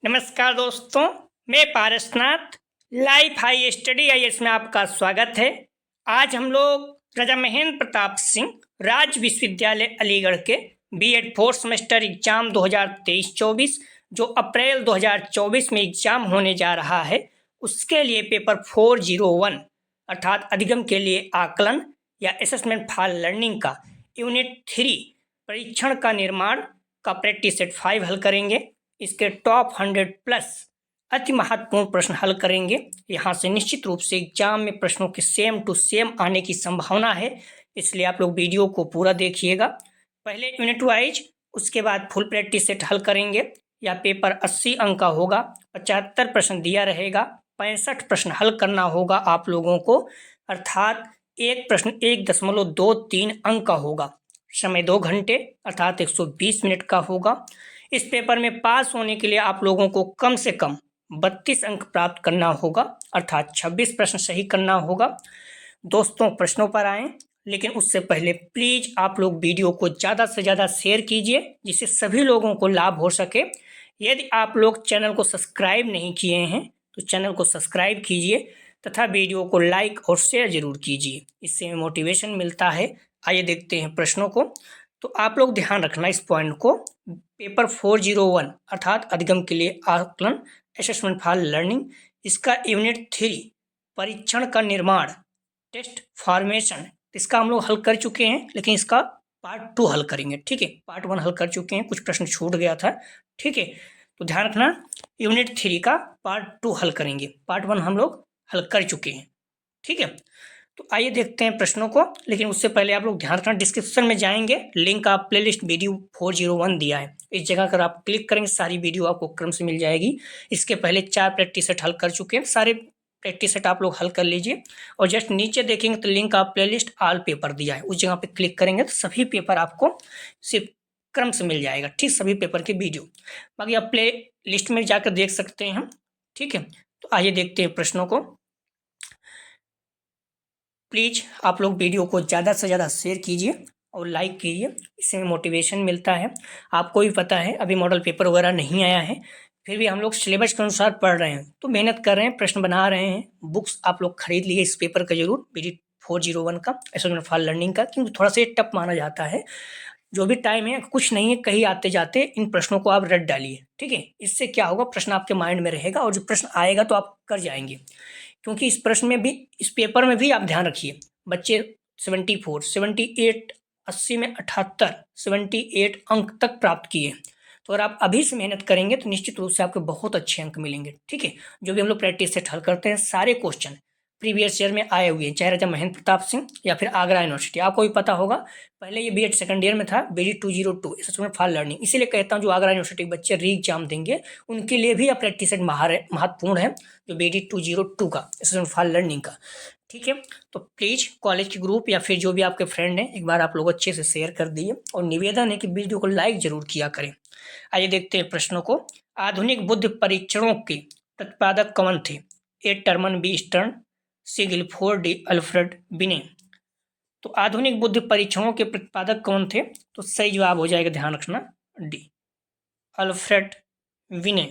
नमस्कार दोस्तों, मैं Parasnath life high study IAS में आपका स्वागत है। आज हम लोग राजा महेंद्र प्रताप सिंह राज्य विश्वविद्यालय अलीगढ़ के बीएड फोर्थ सेमेस्टर एग्जाम 2023-24 जो अप्रैल 2024 में एग्जाम होने जा रहा है, उसके लिए पेपर 401 अर्थात अधिगम के लिए आकलन या असेसमेंट फॉर लर्निंग का यूनिट 3 परीक्षण का निर्माण का प्रैक्टिस सेट 5 हल करेंगे। इसके टॉप 100 प्लस अति महत्वपूर्ण प्रश्न हल करेंगे। यहाँ से निश्चित रूप से एग्जाम में प्रश्नों के सेम टू सेम आने की संभावना है, इसलिए आप लोग वीडियो को पूरा देखिएगा। पहले यूनिट वाइज, उसके बाद फुल प्रैक्टिस सेट हल करेंगे। या पेपर 80 अंक का होगा, 75 प्रश्न दिया रहेगा, 65 प्रश्न हल करना होगा आप लोगों को, अर्थात एक प्रश्न 1.23 अंक का होगा। समय 2 घंटे अर्थात 120 मिनट का होगा। इस पेपर में पास होने के लिए आप लोगों को कम से कम 32 अंक प्राप्त करना होगा, अर्थात 26 प्रश्न सही करना होगा। दोस्तों, प्रश्नों पर आएं, लेकिन उससे पहले प्लीज आप लोग वीडियो को ज़्यादा से ज़्यादा शेयर कीजिए, जिससे सभी लोगों को लाभ हो सके। यदि आप लोग चैनल को सब्सक्राइब नहीं किए हैं तो चैनल को सब्सक्राइब कीजिए तथा वीडियो को लाइक और शेयर जरूर कीजिए, इससे मोटिवेशन मिलता है। आइए देखते हैं प्रश्नों को। तो आप लोग ध्यान रखना इस पॉइंट को। पेपर 401 अर्थात अधिगम के लिए आकलन असेसमेंट फॉर लर्निंग, इसका यूनिट 3 परीक्षण का निर्माण टेस्ट फॉर्मेशन, इसका हम लोग हल कर चुके हैं, लेकिन इसका पार्ट 2 हल करेंगे। ठीक है, पार्ट 1 हल कर चुके हैं, कुछ प्रश्न छूट गया था। ठीक है, तो ध्यान रखना यूनिट 3 का पार्ट 2 हल करेंगे। पार्ट 1 हम लोग हल कर चुके हैं। ठीक है, तो आइए देखते हैं प्रश्नों को। लेकिन उससे पहले आप लोग ध्यान रखना, डिस्क्रिप्शन में जाएंगे, लिंक आप प्लेलिस्ट वीडियो 401 दिया है, इस जगह अगर आप क्लिक करेंगे सारी वीडियो आपको क्रम से मिल जाएगी। इसके पहले 4 प्रैक्टिस सेट हल कर चुके हैं, सारे प्रैक्टिस सेट आप लोग हल कर लीजिए। और जस्ट नीचे देखेंगे तो लिंक आप प्लेलिस्ट ऑल पेपर दिया है, उस जगह पे क्लिक करेंगे तो सभी पेपर आपको सिर्फ क्रम से मिल जाएगा। ठीक, सभी पेपर के वीडियो बाकी आप प्ले लिस्ट में जाकर देख सकते हैं हम। ठीक है, तो आइए देखते हैं प्रश्नों को। प्लीज़ आप लोग वीडियो को ज़्यादा से ज़्यादा शेयर कीजिए और लाइक कीजिए, इससे मोटिवेशन मिलता है। आपको भी पता है अभी मॉडल पेपर वगैरह नहीं आया है, फिर भी हम लोग सिलेबस के अनुसार पढ़ रहे हैं, तो मेहनत कर रहे हैं, प्रश्न बना रहे हैं। बुक्स आप लोग खरीद लिए इस पेपर का जरूर, BD 401 का असेसमेंट फॉर लर्निंग का, क्योंकि थोड़ा सा ये टफ माना जाता है। जो भी टाइम है कुछ नहीं है, कहीं आते जाते इन प्रश्नों को आप रट डालिए। ठीक है, इससे क्या होगा, प्रश्न आपके माइंड में रहेगा और जो प्रश्न आएगा तो आप कर जाएंगे। क्योंकि इस प्रश्न में भी, इस पेपर में भी आप ध्यान रखिए, बच्चे 74, 78, 80 में 78, 78 अंक तक प्राप्त किए। तो अगर आप अभी से मेहनत करेंगे तो निश्चित रूप से आपको बहुत अच्छे अंक मिलेंगे। ठीक है, जो भी हम लोग प्रैक्टिस सेट हल करते हैं, सारे क्वेश्चन प्रीवियस ईयर में आए हुए हैं, चाहे राजा महेंद्र प्रताप सिंह या फिर आगरा यूनिवर्सिटी, आपको भी पता होगा। पहले ये बीएड सेकंड ईयर में था, BD 202 असेसमेंट फॉर लर्निंग। इसीलिए कहता हूँ जो आगरा यूनिवर्सिटी के बच्चे री एग्जाम देंगे उनके लिए भी प्रैक्टिस सेट महत्वपूर्ण है, जो BD 202 का असेसमेंट फॉर लर्निंग का। ठीक है, तो प्लीज़ कॉलेज के ग्रुप या फिर जो भी आपके फ्रेंड हैं, एक बार आप लोग अच्छे से शेयर कर दिए और निवेदन है कि वीडियो को लाइक जरूर किया करें। आइए देखते हैं प्रश्नों को। आधुनिक बुद्धि परीक्षणों के प्रतिपादक कौन थे? A Terman, B Stern, C Guilford, D Alfred Binet. तो आधुनिक बुद्धि परीक्षणों के प्रतिपादक कौन थे? तो सही जवाब हो जाएगा, ध्यान रखना, D अल्फ्रेड विने।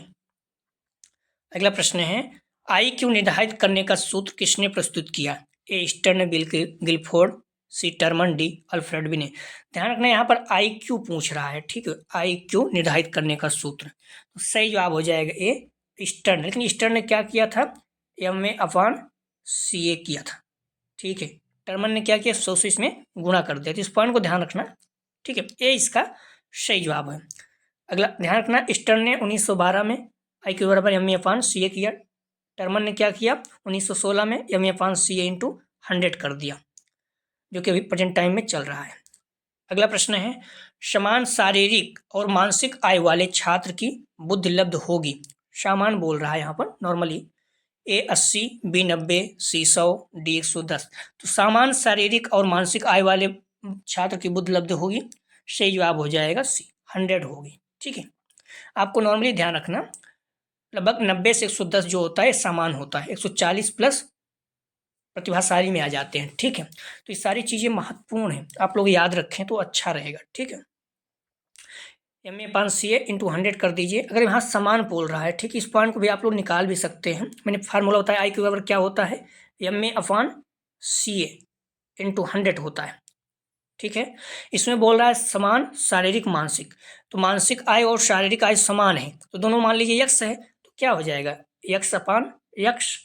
अगला प्रश्न है, IQ निर्धारित करने का सूत्र किसने प्रस्तुत किया? A Stern, Guilford, C Terman, D Alfred Binet. ध्यान रखना यहाँ पर IQ पूछ रहा है। ठीक है, IQ निर्धारित करने का सूत्र, तो सही जवाब हो जाएगा A स्टर्न। लेकिन स्टर्न ने क्या किया था? MA/CA किया था। ठीक है, टर्मन ने क्या किया? 100 से इसमें गुणा कर दिया। तो इस पॉइंट को ध्यान रखना। ठीक है, ए इसका सही जवाब है। अगला ध्यान रखना, स्टर्न ने 1912 में IQ बराबर MA/CA किया। टर्मन ने क्या किया? 1916 में MA/CA इंटू 100 कर दिया, जो कि अभी प्रेजेंट टाइम में चल रहा है। अगला प्रश्न है, समान शारीरिक और मानसिक आयु वाले छात्र की बुद्धि लब्ध होगी। सामान बोल रहा है यहाँ पर normally. A 80, B 90, C 100, D 110। तो समान शारीरिक और मानसिक आयु वाले छात्र की बुद्धि लब्ध होगी, सही जवाब हो जाएगा C 100 होगी। ठीक है, आपको नॉर्मली ध्यान रखना लगभग 90 से 110 जो होता है समान होता है, 140 प्लस प्रतिभाशाली में आ जाते हैं। ठीक है, तो ये सारी चीज़ें महत्वपूर्ण हैं, आप लोग याद रखें तो अच्छा रहेगा। ठीक है, MA अपान CA इंटू 100 कर दीजिए। अगर यहाँ समान बोल रहा है, ठीक, इस पॉइंट को भी आप लोग निकाल भी सकते हैं। मैंने फार्मूला बताया I क्यू बराबर क्या होता है, MA अपान CA इंटू 100 होता है, ठीक है। इसमें बोल रहा है समान शारीरिक मानसिक, तो मानसिक आय और शारीरिक आय समान है, तो दोनों मान लीजिए x है, तो क्या हो जाएगा, x अपान x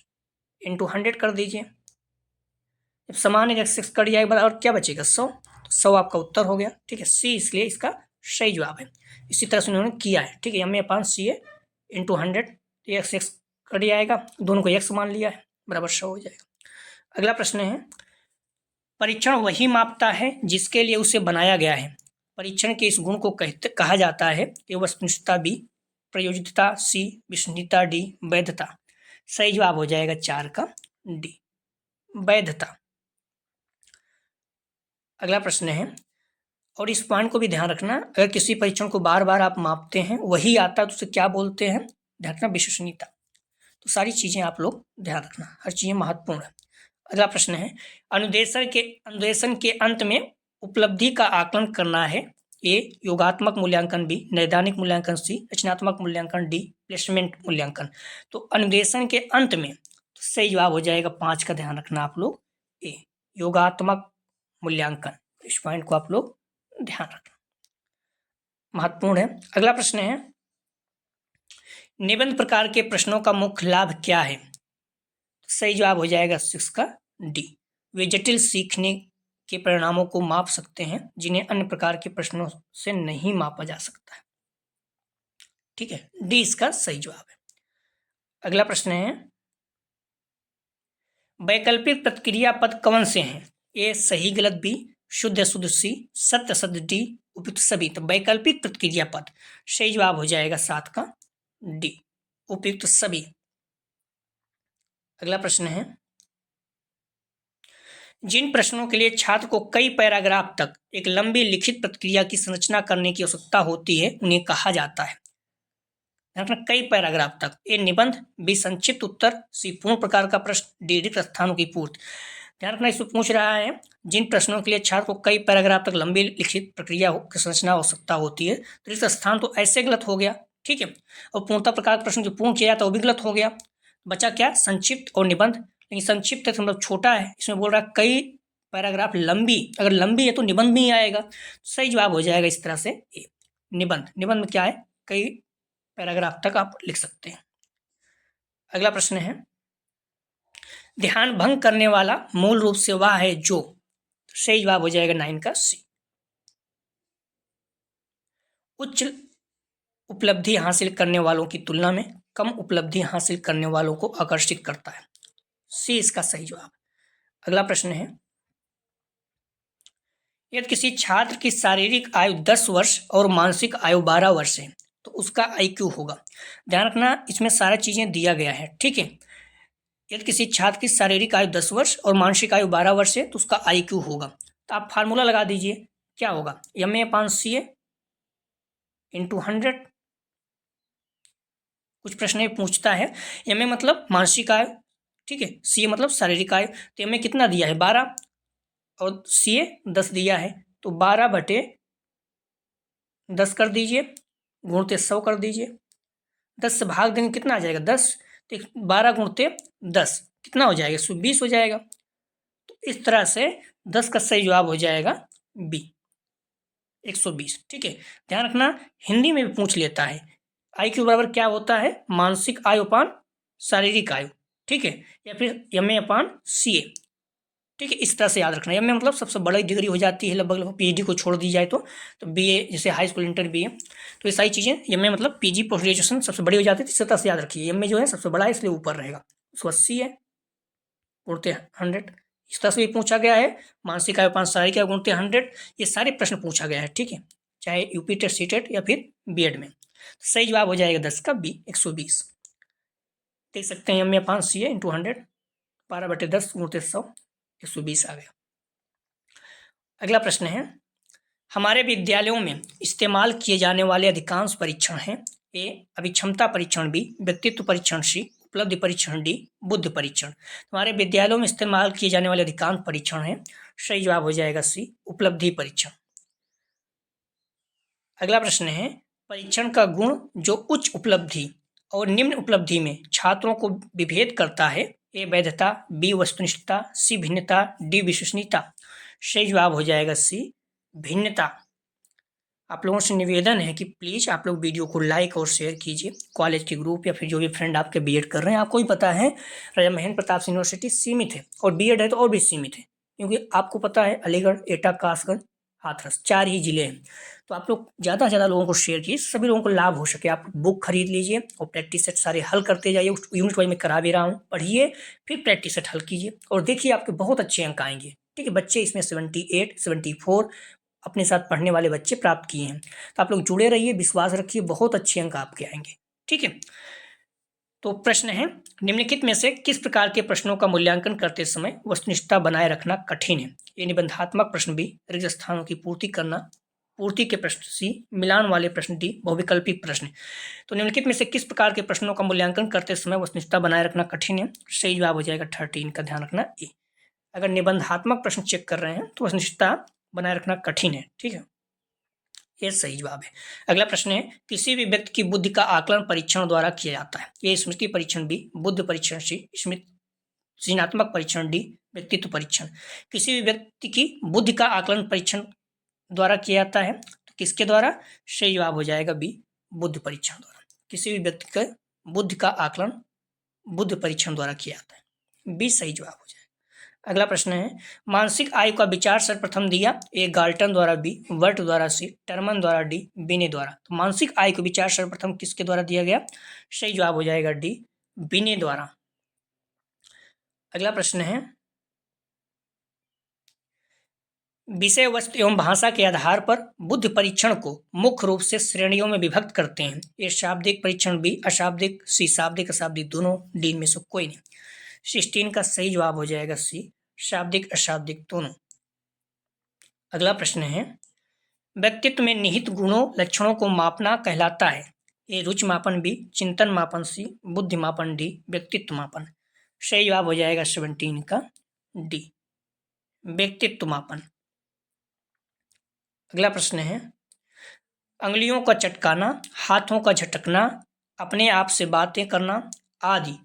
इंटू 100 कर दीजिए। जब समान है, x कट जाएगा और क्या बचेगा, 100, तो 100 आपका उत्तर हो गया, ठीक है। C इसलिए इसका सही जवाब है। इसी तरह से उन्होंने किया है, ठीक है। MA अपान CA इंटू 100, x कट जाएगा, दोनों को x मान लिया है, बराबर 100 हो जाएगा। अगला प्रश्न है, परीक्षण वही मापता है जिसके लिए उसे बनाया गया है। परीक्षण के इस गुण को कहा जाता है कि वस्तुनिष्ठता B, प्रयोज्यता C, विश्वसनीयता D, वैधता। सही जवाब हो जाएगा 4 का D, वैधता। अगला प्रश्न है, और इस पॉइंट को भी ध्यान रखना, अगर किसी परीक्षण को बार बार आप मापते हैं, वही आता है तो उसे क्या बोलते हैं, ध्यान रखना, विश्वसनीयता। तो सारी चीजें आप लोग ध्यान रखना, हर चीजें महत्वपूर्ण है। अगला प्रश्न है, अनुदेशन के अंत में उपलब्धि का आकलन करना है। A योगात्मक मूल्यांकन, B नैदानिक मूल्यांकन, C रचनात्मक मूल्यांकन, D प्लेसमेंट मूल्यांकन। तो अनुदेशन के अंत में तो सही जवाब हो जाएगा 5 का, ध्यान रखना आप लोग, A योगात्मक मूल्यांकन। इस पॉइंट को आप लोग ध्यान रखना, महत्वपूर्ण है। अगला प्रश्न है, निबंध प्रकार के प्रश्नों का मुख्य लाभ क्या है। सही जवाब हो जाएगा 6 का D, वे जटिल सीखने के परिणामों को माप सकते हैं जिन्हें अन्य प्रकार के प्रश्नों से नहीं मापा जा सकता है, ठीक है। D इसका सही जवाब है। अगला प्रश्न है, वैकल्पिक प्रतिक्रिया पद कौन से हैं। A सही गलत, B शुद्ध अशुद्ध, C सत्य असत्य, D उपयुक्त सभी। तो वैकल्पिक प्रतिक्रिया पद सही जवाब हो जाएगा 7 का D, उपयुक्त सभी। अगला प्रश्न है, जिन प्रश्नों के लिए छात्र को कई पैराग्राफ तक एक लंबी लिखित प्रतिक्रिया की संरचना करने की आवश्यकता होती है, उन्हें कहा जाता है। कई पैराग्राफ तक, A निबंध, B संक्षिप्त उत्तर, C पूर्ण प्रकार का प्रश्न, D रिक्त स्थानों की पूर्ति। ध्यान रखना, इसमें पूछ रहा है जिन प्रश्नों के लिए छात्र को कई पैराग्राफ तक लंबी लिखित प्रक्रिया की संरचना आवश्यकता होती है, तो रिक्त स्थान तो ऐसे गलत हो गया, ठीक है। और पूर्णता प्रकार का प्रश्न जो पूर्ण किया जाता है वो भी गलत हो गया। बचा क्या, संक्षिप्त और निबंध। लेकिन संक्षिप्त है तो मतलब छोटा है, इसमें बोल रहा है कई पैराग्राफ लंबी, अगर लंबी है तो निबंध में ही आएगा। सही जवाब हो जाएगा इस तरह से ए, निबंध। निबंध में क्या है, कई पैराग्राफ तक आप लिख सकते हैं। अगला प्रश्न है, ध्यान भंग करने वाला मूल रूप से वह है जो। सही जवाब हो जाएगा 9 का C, उच्च उपलब्धि हासिल करने वालों की तुलना में कम उपलब्धि हासिल करने वालों को आकर्षित करता है। C इसका सही जवाब। अगला प्रश्न है, यदि किसी छात्र की शारीरिक आयु 10 वर्ष और मानसिक आयु 12 वर्ष है तो उसका IQ होगा। ध्यान रखना, इसमें सारा चीजें दिया गया है, ठीक है। यदि किसी छात्र की शारीरिक आयु 10 वर्ष और मानसिक आयु 12 वर्ष है तो उसका IQ होगा। तो आप फार्मूला लगा दीजिए, क्या होगा, MA अपान CA इंटू 100। कुछ प्रश्न ये पूछता है, MA मतलब मानसिक आयु, ठीक है, CA मतलब शारीरिक आयु। तो MA कितना दिया है 12 और CA 10 दिया है, तो 12/10 कर दीजिए, गुणते 100 कर दीजिए। 10 से भाग देंगे कितना आ जाएगा 10, तो 12 गुणते 10 कितना हो जाएगा 120 हो जाएगा। तो इस तरह से 10 का सही जवाब हो जाएगा B, 120, ठीक है। ध्यान रखना, हिंदी में भी पूछ लेता है IQ बराबर क्या होता है, मानसिक आयु अपान शारीरिक आयु, ठीक है, या फिर MA अपान CA, ठीक है। इस तरह से याद रखना, MA मतलब सबसे बड़ी डिग्री हो जाती है, लगभग PhD को छोड़ दी जाए तो BA जैसे हाई स्कूल इंटर BA, तो ये सारी चीज़ें MA मतलब PG पोस्ट ग्रेजुएशन सबसे बड़ी हो जाती है। इस तरह से याद रखिए, MA जो है सबसे बड़ा है इसलिए ऊपर रहेगा, 180 है, गुणते 100। इस तरह से भी पूछा गया है, मानसिक आयु 5 शारीरिक आयु गुणते 100, ये सारे प्रश्न पूछा गया है, ठीक है, चाहे यूपी टेट, सी टेट या फिर BED में। सही जवाब हो जाएगा 10 का B, 120। देख सकते हैं MA अपान CA इंटू 100, 12/10 गुणते 100, 120 आ गया। अगला प्रश्न है, हमारे विद्यालयों में इस्तेमाल किए जाने वाले अधिकांश परीक्षण हैं। A अभिक्षमता परीक्षण, B व्यक्तित्व परीक्षण, C उपलब्धि परीक्षण, D बुद्धि परीक्षण। हमारे विद्यालयों में इस्तेमाल किए जाने वाले अधिकांश परीक्षण हैं। सही जवाब हो जाएगा C उपलब्धि परीक्षण। अगला प्रश्न है, परीक्षण का गुण जो उच्च उपलब्धि और निम्न उपलब्धि में छात्रों को विभेद करता है। ए वैधता, बी वस्तुनिष्ठता, सी भिन्नता, डी विश्वसनीयता। सही जवाब हो जाएगा सी भिन्नता। आप लोगों से निवेदन है कि प्लीज़ आप लोग वीडियो को लाइक और शेयर कीजिए। कॉलेज के ग्रुप या फिर जो भी फ्रेंड आपके बीएड कर रहे हैं, आपको ही पता है राजा महेंद्र प्रताप सिंह यूनिवर्सिटी सीमित है और बीएड है तो और भी सीमित है, क्योंकि आपको पता है अलीगढ़, एटा, कासगंज, हाथरस 4 ही जिले हैं। तो आप लोग ज़्यादा से ज़्यादा लोगों को शेयर कीजिए, सभी लोगों को लाभ हो सके। आप बुक खरीद लीजिए और प्रैक्टिस सेट सारे हल करते जाइए। यूनिट वाइज में करा भी रहा हूँ, पढ़िए फिर प्रैक्टिस सेट हल कीजिए और देखिए आपके बहुत अच्छे अंक आएंगे। ठीक है, बच्चे इसमें 78, 74 अपने साथ पढ़ने वाले बच्चे प्राप्त किए हैं। तो आप लोग जुड़े रहिए, विश्वास रखिए, बहुत अच्छे अंक आपके आएंगे। ठीक है, तो प्रश्न है, निम्नलिखित में से किस प्रकार के प्रश्नों का मूल्यांकन करते समय वस्तुनिष्ठता बनाए रखना कठिन है। ये निबंधात्मक प्रश्न बी, रिक्त स्थानों की पूर्ति के प्रश्न सी, मिलान वाले प्रश्न डी, बहुविकल्पी प्रश्न। तो निम्नलिखित में से किस प्रकार के प्रश्नों का मूल्यांकन करते समय वस्तुनिष्ठता बनाए रखना कठिन है। सही जवाब हो जाएगा 13 का, ध्यान रखना ए। अगर निबंधात्मक प्रश्न चेक कर रहे हैं तो वस्तुनिष्ठता बनाए रखना कठिन है। ठीक है, ये सही जवाब है। अगला प्रश्न है, किसी भी व्यक्ति की बुद्धि का आकलन परीक्षण द्वारा किया जाता है। ये स्मृति परीक्षण बी, बुद्ध परीक्षण सी, सृजनात्मक परीक्षण डी, व्यक्तित्व परीक्षण। किसी भी व्यक्ति की बुद्धि का आकलन परीक्षण द्वारा किया जाता है, तो किसके द्वारा। सही जवाब हो जाएगा बी, बुद्ध परीक्षण द्वारा। किसी भी व्यक्ति का बुद्धि का आकलन बुद्ध परीक्षण द्वारा किया जाता है, बी सही जवाब हो जाएगा। अगला प्रश्न है, मानसिक आयु का विचार सर्वप्रथम दिया। ए गाल्टन द्वारा, बी वर्ट द्वारा, सी टर्मन द्वारा, डी बिने द्वारा। तो मानसिक आयु का विचार सर्वप्रथम किसके द्वारा दिया गया। सही जवाब हो जाएगा डी, बिने द्वारा। अगला प्रश्न है, विषय वस्तु एवं भाषा के आधार पर बुद्धि परीक्षण को मुख्य रूप से श्रेणियों में विभक्त करते हैं। ए शाब्दिक परीक्षण, बी अशाब्दिक, सी शाब्दिक अशाब्दिक दोनों, डी में से कोई नहीं। 16 का सही जवाब हो जाएगा सी, शाब्दिक अशाब्दिक दोनों। अगला प्रश्न है, व्यक्तित्व में निहित गुणों लक्षणों को मापना कहलाता है। ए रुचि मापन, बी चिंतन मापन, सी बुद्धि मापन, डी व्यक्तित्व मापन। सही जवाब हो जाएगा 17 का डी, व्यक्तित्व मापन। अगला प्रश्न है, अंगुलियों का चटकाना, हाथों का झटकना, अपने आप से बातें करना आदि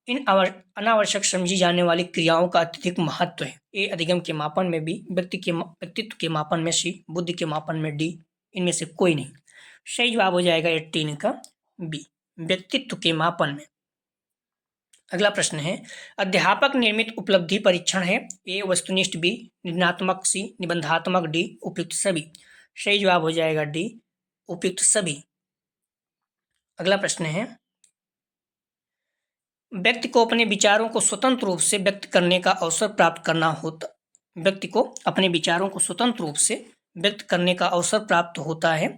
इन अनावश्यक समझी जाने वाली क्रियाओं का अत्यधिक महत्व है। ए अधिगम के मापन में, बी व्यक्तित्व के मापन में, सी बुद्धि के मापन में, डी इनमें से कोई नहीं। सही जवाब हो जाएगा 18 का बी, व्यक्तित्व के मापन में। अगला प्रश्न है, अध्यापक निर्मित उपलब्धि परीक्षण है। ए वस्तुनिष्ठ, बी निर्णयात्मक, सी निबंधात्मक, डी उपयुक्त सभी। सही जवाब हो जाएगा डी, उपयुक्त सभी। अगला प्रश्न है, व्यक्ति को अपने विचारों को स्वतंत्र रूप से व्यक्त करने का अवसर प्राप्त करना होता व्यक्ति को अपने विचारों को स्वतंत्र रूप से व्यक्त करने का अवसर प्राप्त होता है।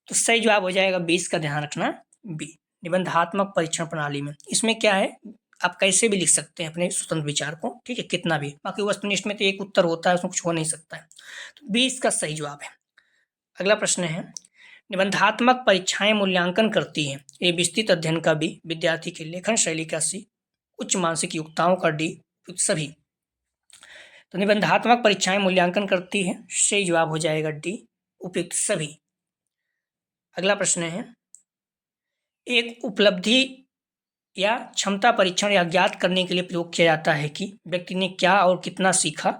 तो सही जवाब हो जाएगा 20 का, ध्यान रखना बी, निबंधात्मक परीक्षण प्रणाली में। इसमें क्या है, आप कैसे भी लिख सकते हैं अपने स्वतंत्र विचार को, ठीक है, कितना भी। बाकी वस्तुनिष्ठ में तो एक उत्तर होता है, उसमें कुछ हो नहीं सकता है। तो 20 का सही जवाब है। अगला प्रश्न है, निबंधात्मक परीक्षाएं मूल्यांकन करती हैं। ए विस्तृत अध्ययन का, बी विद्यार्थी की लेखन शैली का, सी उच्च मानसिक योग्यताओं का, डी सभी। तो निबंधात्मक परीक्षाएं मूल्यांकन करती हैं, सही जवाब हो जाएगा डी, उपयुक्त सभी। अगला प्रश्न है, एक उपलब्धि या क्षमता परीक्षण या ज्ञात करने के लिए प्रयोग किया जाता है कि व्यक्ति ने क्या और कितना सीखा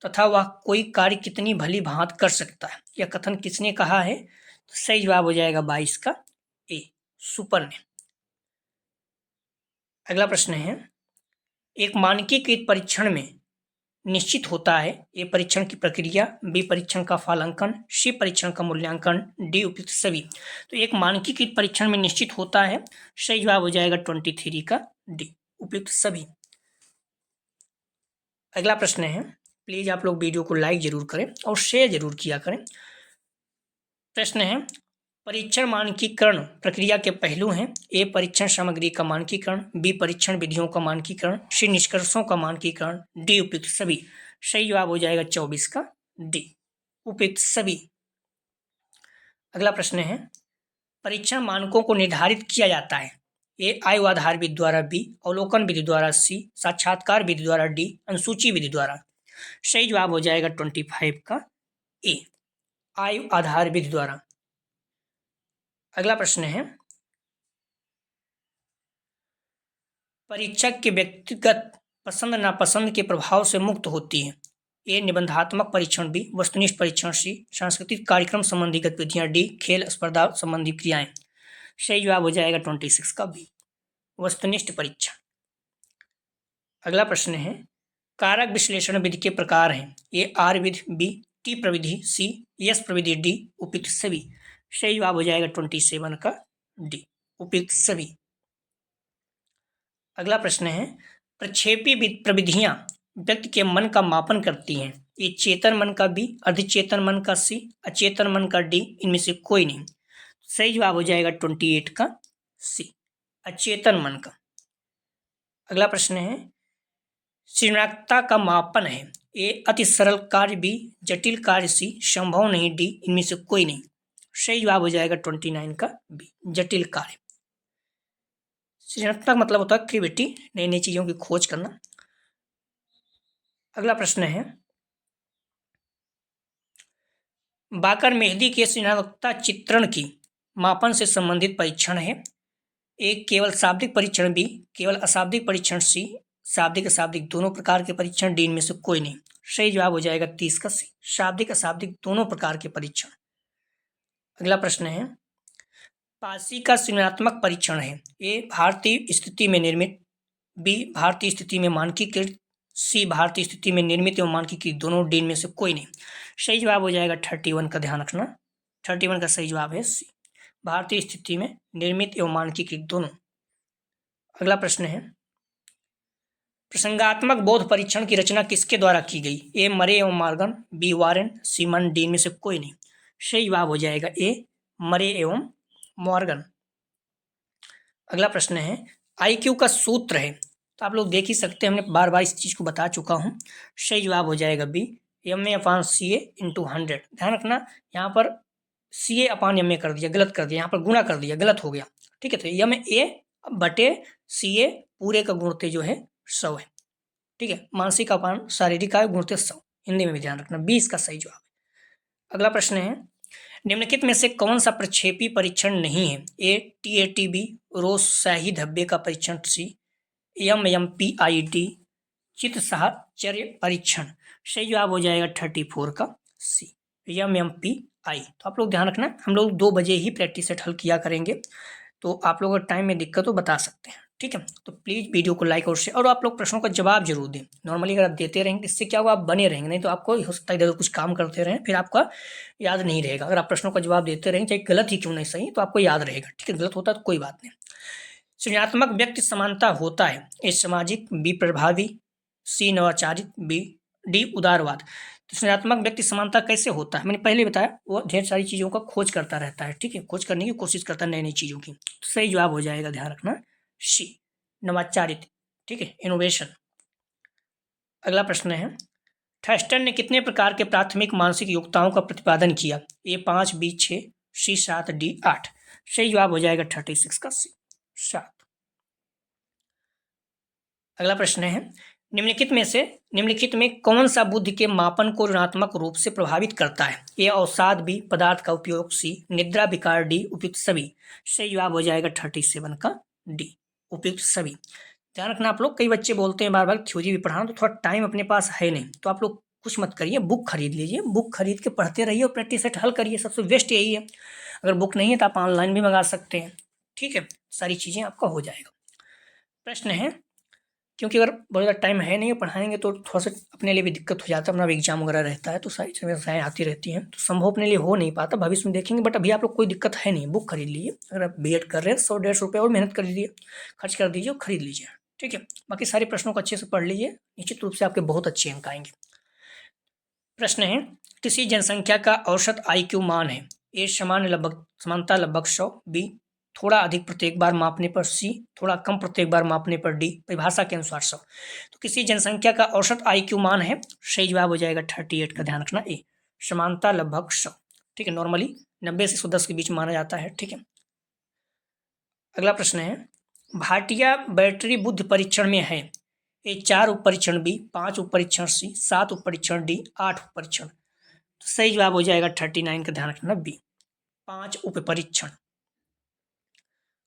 तथा वह कोई कार्य कितनी भली भांति कर सकता है। यह कथन किसने कहा है। तो सही जवाब हो जाएगा 22 का ए, सुपर ने। अगला प्रश्न है, एक मानकीकृत परीक्षण में निश्चित होता है। ए परीक्षण की प्रक्रिया, बी परीक्षण का फालांकन, सी परीक्षण का मूल्यांकन, डी उपयुक्त सभी। तो एक मानकीकृत परीक्षण में निश्चित होता है, सही जवाब हो जाएगा 23 का डी, उपयुक्त सभी। अगला प्रश्न है, प्लीज आप लोग वीडियो को लाइक जरूर करें और शेयर जरूर किया करें। प्रश्न है, परीक्षण मानकीकरण प्रक्रिया के पहलू हैं। ए परीक्षण सामग्री का मानकीकरण, बी परीक्षण विधियों का मानकीकरण, सी निष्कर्षों का मानकीकरण, डी उपयुक्त सभी। सही जवाब हो जाएगा 24 का डी, उपयुक्त सभी। अगला प्रश्न है, परीक्षण मानकों को निर्धारित किया जाता है। ए आयु आधार विधि द्वारा, बी अवलोकन विधि द्वारा, सी साक्षात्कार विधि द्वारा, डी अनुसूची विधि द्वारा। सही जवाब हो जाएगा 25 का ए, आयु आधार विधि द्वारा। अगला प्रश्न है, परीक्षक के व्यक्तिगत पसंद नापसंद के प्रभाव से मुक्त होती है। ए निबंधात्मक परीक्षण, बी वस्तुनिष्ठ परीक्षण, सी सांस्कृतिक कार्यक्रम संबंधी गतिविधियां, डी खेल स्पर्धा संबंधी क्रियाएं। सही जवाब हो जाएगा 26 का बी वस्तुनिष्ठ परीक्षण। अगला प्रश्न है, कारक विश्लेषण विधि के प्रकार हैं। ए आर विधि, बी टी प्रविधि, सी एस प्रविधि, डी उपयुक्त सभी। सही जवाब हो जाएगा 27 का डी उपयुक्त सभी। अगला प्रश्न है, प्रक्षेपी प्रविधियां व्यक्ति के मन का मापन करती हैं। ये चेतन मन का, बी अर्धचेतन मन का, सी अचेतन मन का, डी इनमें से कोई नहीं। सही जवाब हो जाएगा 28 का सी अचेतन मन का। अगला प्रश्न है, सृजनात्मकता का मापन है। ए अति सरल कार्य, बी जटिल कार्य, सी संभव नहीं, डी इनमें से कोई नहीं। सही जवाब हो जाएगा 29 का बी जटिल कार्य। सृजनात्मक मतलब होता है क्रिएटिविटी, नई नई चीजों की खोज करना। अगला प्रश्न है, बाकर मेहदी के सृजनात्मकता चित्रण की मापन से संबंधित परीक्षण है। ए केवल शाब्दिक परीक्षण, बी केवल अशाब्दिक परीक्षण, सी शाब्दिक अशाब्दिक दोनों प्रकार के परीक्षण, डी इनमें से कोई नहीं। सही जवाब हो जाएगा 30 का सी शाब्दिक अशाब्दिक दोनों प्रकार के परीक्षण। अगला प्रश्न है, पासी का सृजनात्मक परीक्षण है। ए भारतीय स्थिति में निर्मित, बी भारतीय स्थिति में मानकीकृत, सी भारतीय स्थिति में निर्मित एवं मानकीकृत दोनों, डी में से कोई नहीं। सही जवाब हो जाएगा 31 का, ध्यान रखना 31 का सही जवाब है सी भारतीय स्थिति में निर्मित एवं मानकीकृत दोनों। अगला प्रश्न है, प्रसंगात्मक बोध परीक्षण की रचना किसके द्वारा की गई। ए मरे एवं मॉर्गन, बी वारेन, सी मन, डी में से कोई नहीं। सही जवाब हो जाएगा ए मरे एवं मॉर्गन। अगला प्रश्न है, आईक्यू का सूत्र है। तो आप लोग देख ही सकते हैं, हमने बार बार इस चीज को बता चुका हूं। सही जवाब हो जाएगा बी MA/CA × 100। ध्यान रखना, यहाँ पर CA अपान MA कर दिया, गलत कर दिया, यहाँ पर गुणा कर दिया, गलत हो गया। ठीक है, तो MA/CA पूरे का गुणते जो है 100 है। ठीक है, मानसिक अपान शारीरिक का गुणते 100, हिंदी में भी ध्यान रखना, 20 का सही जवाब। अगला प्रश्न है, निम्नलिखित में से कौन सा प्रक्षेपी परीक्षण नहीं है। ए TATB रोज-शाही धब्बे का परीक्षण, सी MMPID चित्त साहचर्य परीक्षण। सही जवाब हो जाएगा 34 का सी MMPI। तो आप लोग ध्यान रखना, हम लोग 2 बजे ही प्रैक्टिस सेट हल किया करेंगे, तो आप लोग अगर टाइम में दिक्कत हो बता सकते हैं। ठीक है, तो प्लीज़ वीडियो को लाइक और शेयर, और आप लोग प्रश्नों का जवाब जरूर दें। नॉर्मली अगर आप देते रहेंगे इससे क्या होगा, आप बने रहेंगे, नहीं तो आपको हो सकता है इधर कुछ काम करते रहें, फिर आपका याद नहीं रहेगा। अगर आप प्रश्नों का जवाब देते रहेंगे, चाहे गलत ही क्यों नहीं सही, तो आपको याद रहेगा। ठीक है, गलत होता है तो कोई बात नहीं। सृजनात्मक व्यक्ति समानता होता है। ए सामाजिक, बी प्रभावी, सी नवाचारित, डी उदारवाद। तो सृजनात्मक व्यक्ति समानता कैसे होता है, मैंने पहले बताया, वो ढेर सारी चीज़ों का खोज करता रहता है। ठीक है, खोज करने की कोशिश करता है नई नई चीज़ों की। तो सही जवाब हो जाएगा, ध्यान रखना, सी नवाचारित। ठीक है, इनोवेशन। अगला प्रश्न है, थर्स्टन ने कितने प्रकार के प्राथमिक मानसिक योग्यताओं का प्रतिपादन किया। ए 5, बी 6, सी 7, डी 8। सही जवाब हो जाएगा 36 का सी 7। अगला प्रश्न है, निम्नलिखित में कौन सा बुद्धि के मापन को ऋणात्मक रूप से प्रभावित करता है। ए अवसाद, बी पदार्थ का उपयोग, सी निद्रा विकार, डी उपयुक्त सभी। सही जवाब हो जाएगा 37 का डी उपयुक्त सभी। ध्यान रखना आप लोग, कई बच्चे बोलते हैं बार बार थ्योरी भी पढ़ाना, तो थोड़ा टाइम अपने पास है नहीं, तो आप लोग कुछ मत करिए, बुक खरीद लीजिए, बुक खरीद के पढ़ते रहिए और प्रैक्टिस सेट हल करिए, सबसे बेस्ट यही है। अगर बुक नहीं है तो आप ऑनलाइन भी मंगा सकते हैं। ठीक है, सारी चीज़ें आपका हो जाएगा। प्रश्न है, क्योंकि अगर बहुत ज़्यादा टाइम है नहीं, पढ़ाएंगे तो थोड़ा सा अपने लिए भी दिक्कत हो जाता है, अपना एग्जाम वगैरह रहता है, तो सारी समस्याएं आती रहती हैं, तो संभव अपने लिए हो नहीं पाता, भविष्य में देखेंगे। बट अभी आप लोग कोई दिक्कत है नहीं, बुक खरीद लीजिए। अगर आप B.Ed कर रहे हैं 100-150 रुपये और मेहनत कर लीजिए, खर्च कर दीजिए और खरीद लीजिए। ठीक है, बाकी सारे प्रश्नों को अच्छे से पढ़ लीजिए, निश्चित रूप से आपके बहुत अच्छे अंक आएंगे। प्रश्न है, किसी जनसंख्या का औसत IQ मान है। ए समानता लगभग 100, बी थोड़ा अधिक प्रत्येक बार मापने पर, सी थोड़ा कम प्रत्येक बार मापने पर, डी परिभाषा के अनुसार 100। तो किसी जनसंख्या का औसत IQ मान है, सही जवाब हो जाएगा 38 का, ध्यान रखना ए समानता लगभग 100। ठीक है, नॉर्मली 90 से 110 के बीच माना जाता है। ठीक है, अगला प्रश्न है, भाटिया बैटरी बुद्धि परीक्षण में है। ए 4 उप परीक्षण, बी 5 उप परीक्षण, सी 7 उप परीक्षण, डी 8 उप परीक्षण। तो सही जवाब हो जाएगा 39 का, ध्यान रखना बी 5 उप परीक्षण।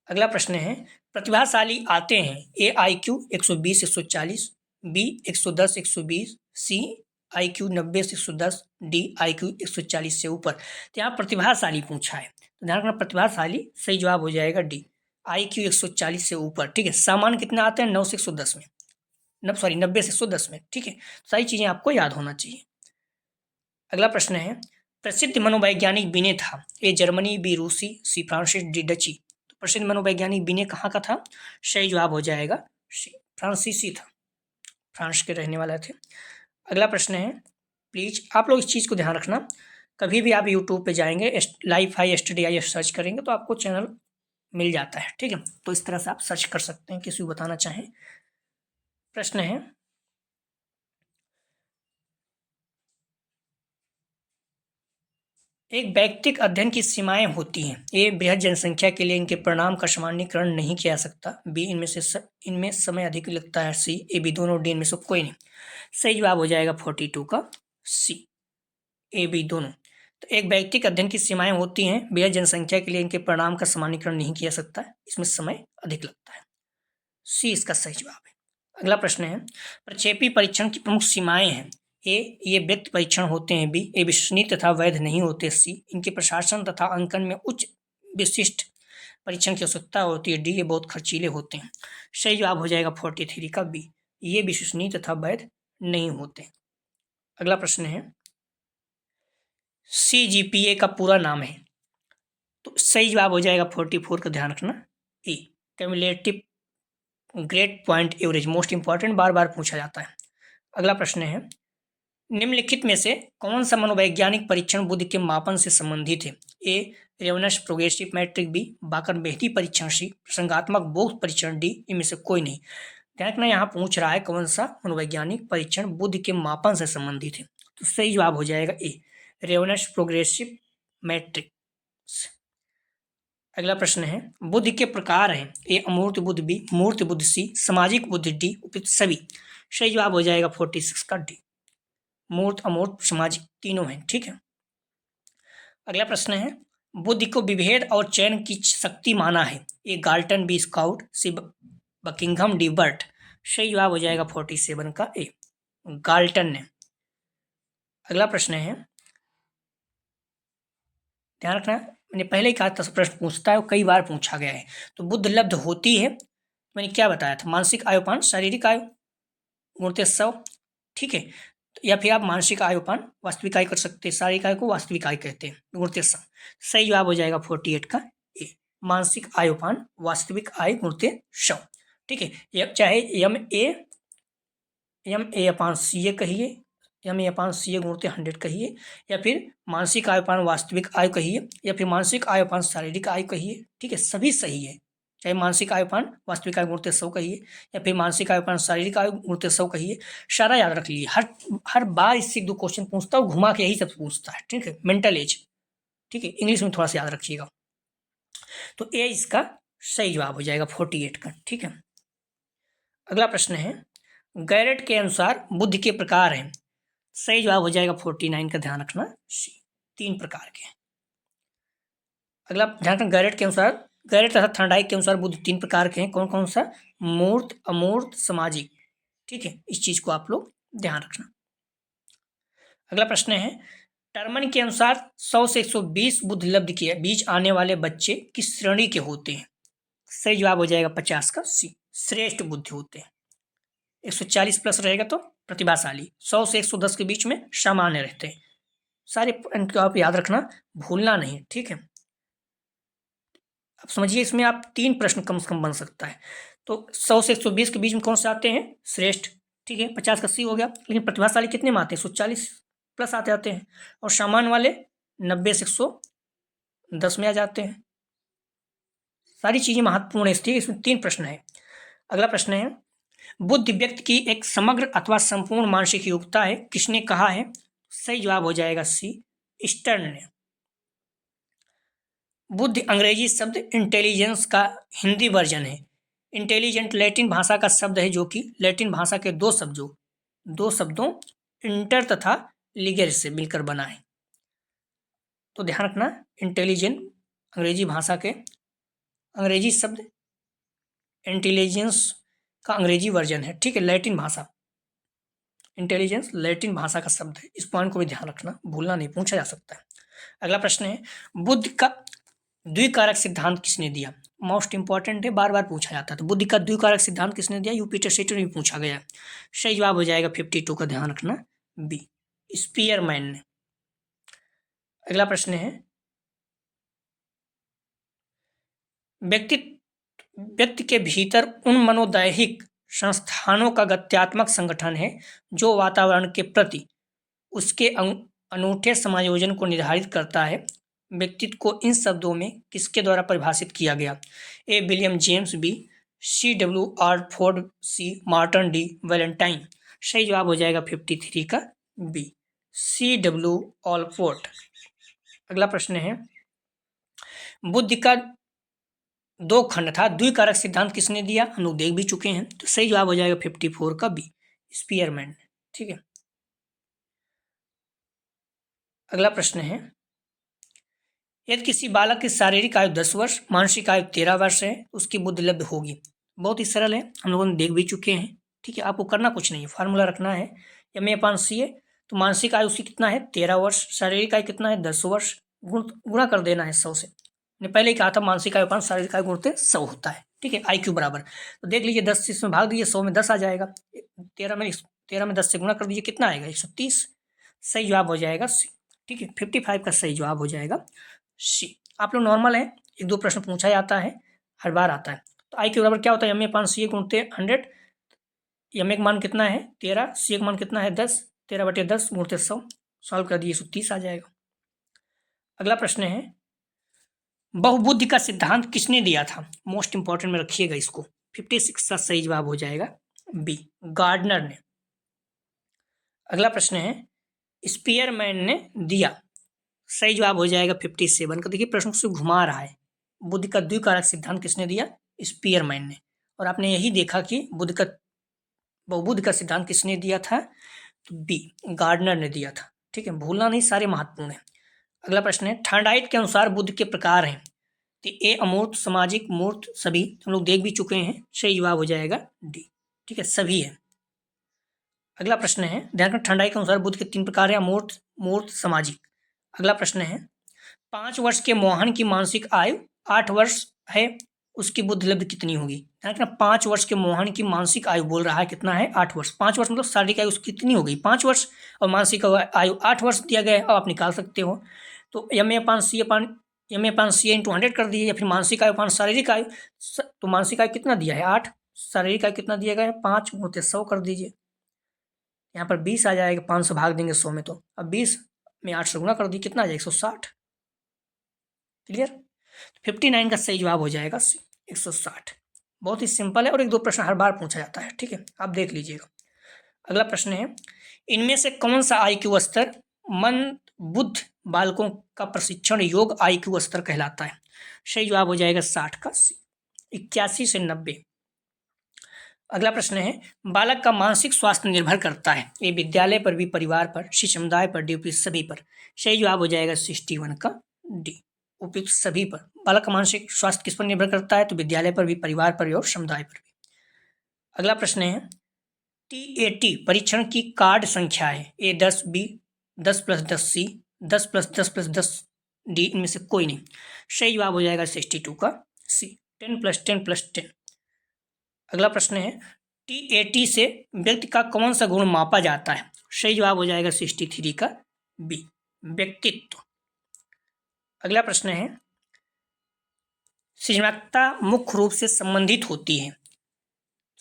अगला प्रश्न है, प्रतिभाशाली आते हैं ए IQ 120 140, बी 110 120, सी IQ 90 से 110, डी IQ 140 से ऊपर। तो यहाँ प्रतिभाशाली पूछा है, तो ध्यान रखना प्रतिभाशाली सही जवाब हो जाएगा डी, IQ 140 से ऊपर। ठीक है, सामान्य कितना आते हैं 9 से 110 में, 90 से 110 में। ठीक है, सारी चीजें आपको याद होना चाहिए। अगला प्रश्न है, प्रसिद्ध मनोवैज्ञानिक बिने था ए जर्मनी, बी रूसी, सी फ्रांसीसी, डी डची। तो प्रसिद्ध मनोवैज्ञानिक बिने कहाँ का था? सही जवाब हो जाएगा सी, फ्रांसीसी था, फ्रांस के रहने वाला थे। अगला प्रश्न है, प्लीज आप लोग इस चीज़ को ध्यान रखना, कभी भी आप यूट्यूब पे जाएंगे life high study IAS search करेंगे तो आपको चैनल मिल जाता है। ठीक है, तो इस तरह से आप सर्च कर सकते हैं किसी को बताना चाहें। प्रश्न है, एक व्यक्तिक अध्ययन की सीमाएं होती हैं, ए बृहद जनसंख्या के लिए इनके परिणाम का सामान्यीकरण नहीं किया जा सकता, बी इनमें समय अधिक लगता है, सी ए बी दोनों, डी इनमें से कोई नहीं। सही जवाब हो जाएगा 42 का सी, ए बी दोनों। तो एक व्यक्तिक अध्ययन की सीमाएं होती हैं, बृहद जनसंख्या के लिए इनके परिणाम का सामान्यीकरण नहीं किया सकता, इसमें समय अधिक लगता है, सी इसका सही जवाब है। अगला प्रश्न है, प्रक्षेपी परीक्षण की प्रमुख सीमाएं हैं, ए ये व्यक्ति परीक्षण होते हैं, बी ये विश्वसनीय तथा वैध नहीं होते, सी इनके प्रशासन तथा अंकन में उच्च विशिष्ट परीक्षण की आवश्यकता होती है, डी ये बहुत खर्चीले होते हैं। सही जवाब हो जाएगा 43 का बी, ये विश्वसनीय तथा वैध नहीं होते। अगला प्रश्न है, CGPA का पूरा नाम है, तो सही जवाब हो जाएगा 44 का, ध्यान रखना a cumulative grade point average, most important, बार बार पूछा जाता है। अगला प्रश्न है, निम्नलिखित में से कौन सा मनोवैज्ञानिक परीक्षण बुद्धि के मापन से संबंधित है, ए रेवनस प्रोग्रेसिव मैट्रिक, बी बाकर बेहती परीक्षण, सी प्रसंगात्मक बोध परीक्षण, डी इनमें से कोई नहीं। ध्यान रखना यहाँ पूछ रहा है कौन सा मनोवैज्ञानिक परीक्षण बुद्धि के मापन से संबंधित है, तो सही जवाब हो जाएगा ए रेवनस प्रोग्रेसिव मैट्रिक्स। अगला प्रश्न है, बुद्धि के प्रकार हैं, ए अमूर्त बुद्धि, बी मूर्त बुद्धि, सी सामाजिक बुद्धि, डी उपयुक्त सभी। सही जवाब हो जाएगा 46 का डी, मूर्त अमूर्त सामाजिक तीनों हैं। ठीक है, अगला प्रश्न है, बुद्धि को विभेद और चयन की शक्ति माना है, ए गाल्टन, बी स्काउट, सी बकिंघम, डी बर्ट। सही जवाब हो जाएगा 47 का ए गाल्टन ने। अगला प्रश्न है, ध्यान रखना मैंने पहले ही कहा था प्रश्न पूछता है और कई बार पूछा गया है। तो बुद्ध लब्ध होती है, मैंने क्या बताया था, मानसिक आयुपान, शारीरिक आयु गुणते 100। ठीक है, या फिर आप मानसिक आयुपान वास्तविक आयु कर सकते हैं, शारीरिक आयु को वास्तविक आयु कहते हैं, गुणते 100। सही जवाब हो जाएगा 48 का ए मानसिक आयुपान वास्तविक आयु गुणते 100। ठीक है, चाहे MA/CA कहिए, MA/CA गुणते 100 कहिए, या फिर मानसिक आयुपान वास्तविक आयु कहिए, या फिर मानसिक आयुपान शारीरिक आयु कहिए। ठीक है, सभी सही है, चाहे मानसिक आयुपान वास्तविक आयु गुणते 100 कहिए, या फिर मानसिक आयुपान शारीरिक आयु गुणते 100 कहिए, सारा याद रख लीजिए। हर बार इससे 2 क्वेश्चन पूछता है, घुमा के यही सब पूछता है। ठीक है, मेंटल एज। ठीक है, इंग्लिश में थोड़ा सा याद रखिएगा। तो ए इसका सही जवाब हो जाएगा 48 का। ठीक है, अगला प्रश्न है, गैरेट के अनुसार बुद्धि के प्रकार हैं, सही जवाब हो जाएगा 49 का, ध्यान रखना सी 3 प्रकार के। अगला ध्यान रखना, गैरेट तथा थर्नडाइक के अनुसार बुद्धि 3 प्रकार के हैं, कौन कौन सा, मूर्त, अमूर्त, सामाजिक। ठीक है, इस चीज को आप लोग ध्यान रखना। अगला प्रश्न है, टर्मन के अनुसार 100 से 120 बुद्धि लब्ध के बीच आने वाले बच्चे किस श्रेणी के होते हैं, सही जवाब हो जाएगा 50 का सी श्रेष्ठ बुद्धि होते हैं। 140 प्लस रहेगा तो प्रतिभाशाली, 100 से 110 के बीच में सामान्य रहते हैं। सारे पॉइंट को आप याद रखना, भूलना नहीं। ठीक है, अब समझिए इसमें आप 3 प्रश्न कम से कम बन सकता है। तो 100 से 120 के बीच में कौन से आते हैं, श्रेष्ठ। ठीक है, 50 का सी हो गया, लेकिन प्रतिभाशाली कितने में आते हैं, 140 प्लस आते हैं, और सामान्य वाले 90 से 110 में आ जाते हैं। सारी चीजें महत्वपूर्ण है, इसलिए इसमें 3 प्रश्न है। अगला प्रश्न है, बुद्धि व्यक्ति की एक समग्र अथवा संपूर्ण मानसिक योग्यता है, किसने कहा है, सही जवाब हो जाएगा सी स्टर्न ने। बुद्धि अंग्रेजी शब्द इंटेलिजेंस का हिंदी वर्जन है। इंटेलिजेंट लैटिन भाषा का शब्द है, जो कि लैटिन भाषा के दो शब्दों इंटर तथा लिगर से मिलकर बना है। तो ध्यान रखना, इंटेलिजेंट अंग्रेजी भाषा के अंग्रेजी शब्द इंटेलिजेंस का अंग्रेजी वर्जन है, ठीक है, लैटिन भाषा। इंटेलिजेंस लैटिन भाषा का शब्द है, इस पॉइंट को भी ध्यान रखना, भूलना नहीं, पूछा जा सकता है। अगला प्रश्न है, बुद्ध का द्विकारक सिद्धांत किसने दिया? मोस्ट इंपॉर्टेंट है, बार बार पूछा जाता है। तो बुद्ध का द्विकारक सिद्धांत किसने दिया? यूपिटर सेटर्न में पूछा गया है। सही जवाब हो जाएगा 52 का, ध्यान रखना, बी, स्पीयरमैन ने। अगला प्रश्न है, व्यक्ति के भीतर उन मनोदैहिक संस्थानों का गत्यात्मक संगठन है जो वातावरण के प्रति उसके अनूठे समायोजन को निर्धारित करता है। व्यक्तित्व को इन शब्दों में किसके द्वारा परिभाषित किया गया? ए, William James, B, C.W. Alfredo, सी, मार्टिन डी वैलेंटाइन। सही जवाब हो जाएगा 53 का, बी, C.W. आल्फोर्ड। अगला प्रश्न है, बुद्ध का दो खंड था, द्विकारक सिद्धांत किसने दिया? हम लोग देख भी चुके हैं, तो सही जवाब हो जाएगा 54 का, बी, स्पीयरमैन। ठीक है। अगला प्रश्न है, यदि किसी बालक की शारीरिक आयु 10 वर्ष, मानसिक आयु 13 वर्ष है, उसकी बुद्धि लब्ध होगी। बहुत ही सरल है, हम लोगों ने देख भी चुके हैं। ठीक है, आपको करना कुछ नहीं है, फार्मूला रखना है, MA/C है, तो मानसिक आयु उसकी कितना है? 13 वर्ष, शारीरिक आयु कितना है? 10 वर्ष, गुणा कर देना है 100 से। मैंने पहले ही कहा था मानसिक आयु पाँच, शारीरिक आयु गुणते 100 होता है। ठीक है, IQ बराबर, तो देख लीजिए 10 से इसमें भाग दीजिए, 100 में 10 आ जाएगा, 13 में 10 से गुणा कर दीजिए, कितना आएगा? 130। सही जवाब हो जाएगा सी। ठीक है, 55 का सही जवाब हो जाएगा सी। आप लोग नॉर्मल है, एक दो प्रश्न पूछा जाता है, हर बार आता है। तो IQ बराबर क्या होता है? MA/C गुणते 100, MA का मान कितना है? 13, C का मान कितना है? 10, 13/10 गुणते 100, सॉल्व कर दिए 130 आ जाएगा। अगला प्रश्न है, बहुबुद्धि का सिद्धांत किसने दिया था? मोस्ट इंपॉर्टेंट में रखिएगा इसको। 56 का सही जवाब हो जाएगा बी, गार्डनर ने। अगला प्रश्न है, स्पीयरमैन ने दिया। सही जवाब हो जाएगा 57 का। देखिए प्रश्न से घुमा रहा है, बुद्धि का द्विकारक सिद्धांत किसने दिया? स्पीयरमैन ने। और आपने यही देखा कि बहुबुद्धि का सिद्धांत किसने दिया था? तो बी, गार्डनर ने दिया था। ठीक है, भूलना नहीं, सारे महत्वपूर्ण है। अगला प्रश्न है, थर्नडाइट के अनुसार बुद्ध के प्रकार हैं। तो ए, अमूर्त, सामाजिक, मूर्त, सभी, हम लोग देख भी चुके हैं। सही जवाब हो जाएगा डी। ठीक है, सभी है। अगला प्रश्न है, ध्यान रखना, थर्नडाइट के अनुसार बुद्ध के 3 प्रकार हैं, अमूर्त, मूर्त, सामाजिक। अगला प्रश्न है, 5 वर्ष के मोहन की मानसिक आयु 8 वर्ष है, उसकी बुद्धि लब्ध कितनी होगी? ध्यान रखना, 5 वर्ष के मोहन की मानसिक आयु बोल रहा है कितना है? 8 वर्ष। 5 वर्ष मतलब शारीरिक आयु उसकी कितनी हो गई? 5 वर्ष, और मानसिक आयु 8 वर्ष दिया गया है। अब आप निकाल सकते हो, तो MA/C इंटू 100 कर दीजिए, या फिर मानसिक आयु पान शारीरिक आयु, तो मानसिक आयु कितना दिया है? 8, शारीरिक आयु कितना दिया गया है? 5 गुणित 100 कर दीजिए, यहाँ पर 20 आ जाएगा, 5 से भाग देंगे 100 में, तो अब 20 में 8 से गुणा कर दी, कितना आ जाएगा? 160। क्लियर? 59 का सही जवाब हो जाएगा 160। बहुत ही सिंपल है, और एक दो प्रश्न हर बार पूछा जाता है। ठीक है, आप देख लीजिएगा। अगला प्रश्न है, इनमें से कौन सा IQ स्तर मंदबुद्ध बालकों का प्रशिक्षण योग IQ स्तर कहलाता है? सही जवाब हो जाएगा 60 का, 81 से 90। अगला प्रश्न है, बालक का मानसिक स्वास्थ्य निर्भर करता है। ए, विद्यालय पर, बी, परिवार पर, सी, समुदाय पर, डी, उपयुक्त सभी पर। सही जवाब हो जाएगा 61 का, डी, उपयुक्त सभी पर। बालक का मानसिक स्वास्थ्य किस पर निर्भर करता है? तो विद्यालय पर भी, परिवार पर भी, और समुदाय पर भी। अगला प्रश्न है, TAT परीक्षण की कार्ड संख्या है। ए, 10, बी, 10 + 10, सी, 10 + 10 + 10, डी, इनमें से कोई नहीं। सही जवाब हो जाएगा 62 का, सी, 10 + 10 + 10। अगला प्रश्न है, TAT से व्यक्ति का कौन सा गुण मापा जाता है? सही जवाब हो जाएगा 63 का, बी, व्यक्तित्व। अगला प्रश्न है, सृजनात्मकता मुख्य रूप से संबंधित होती है।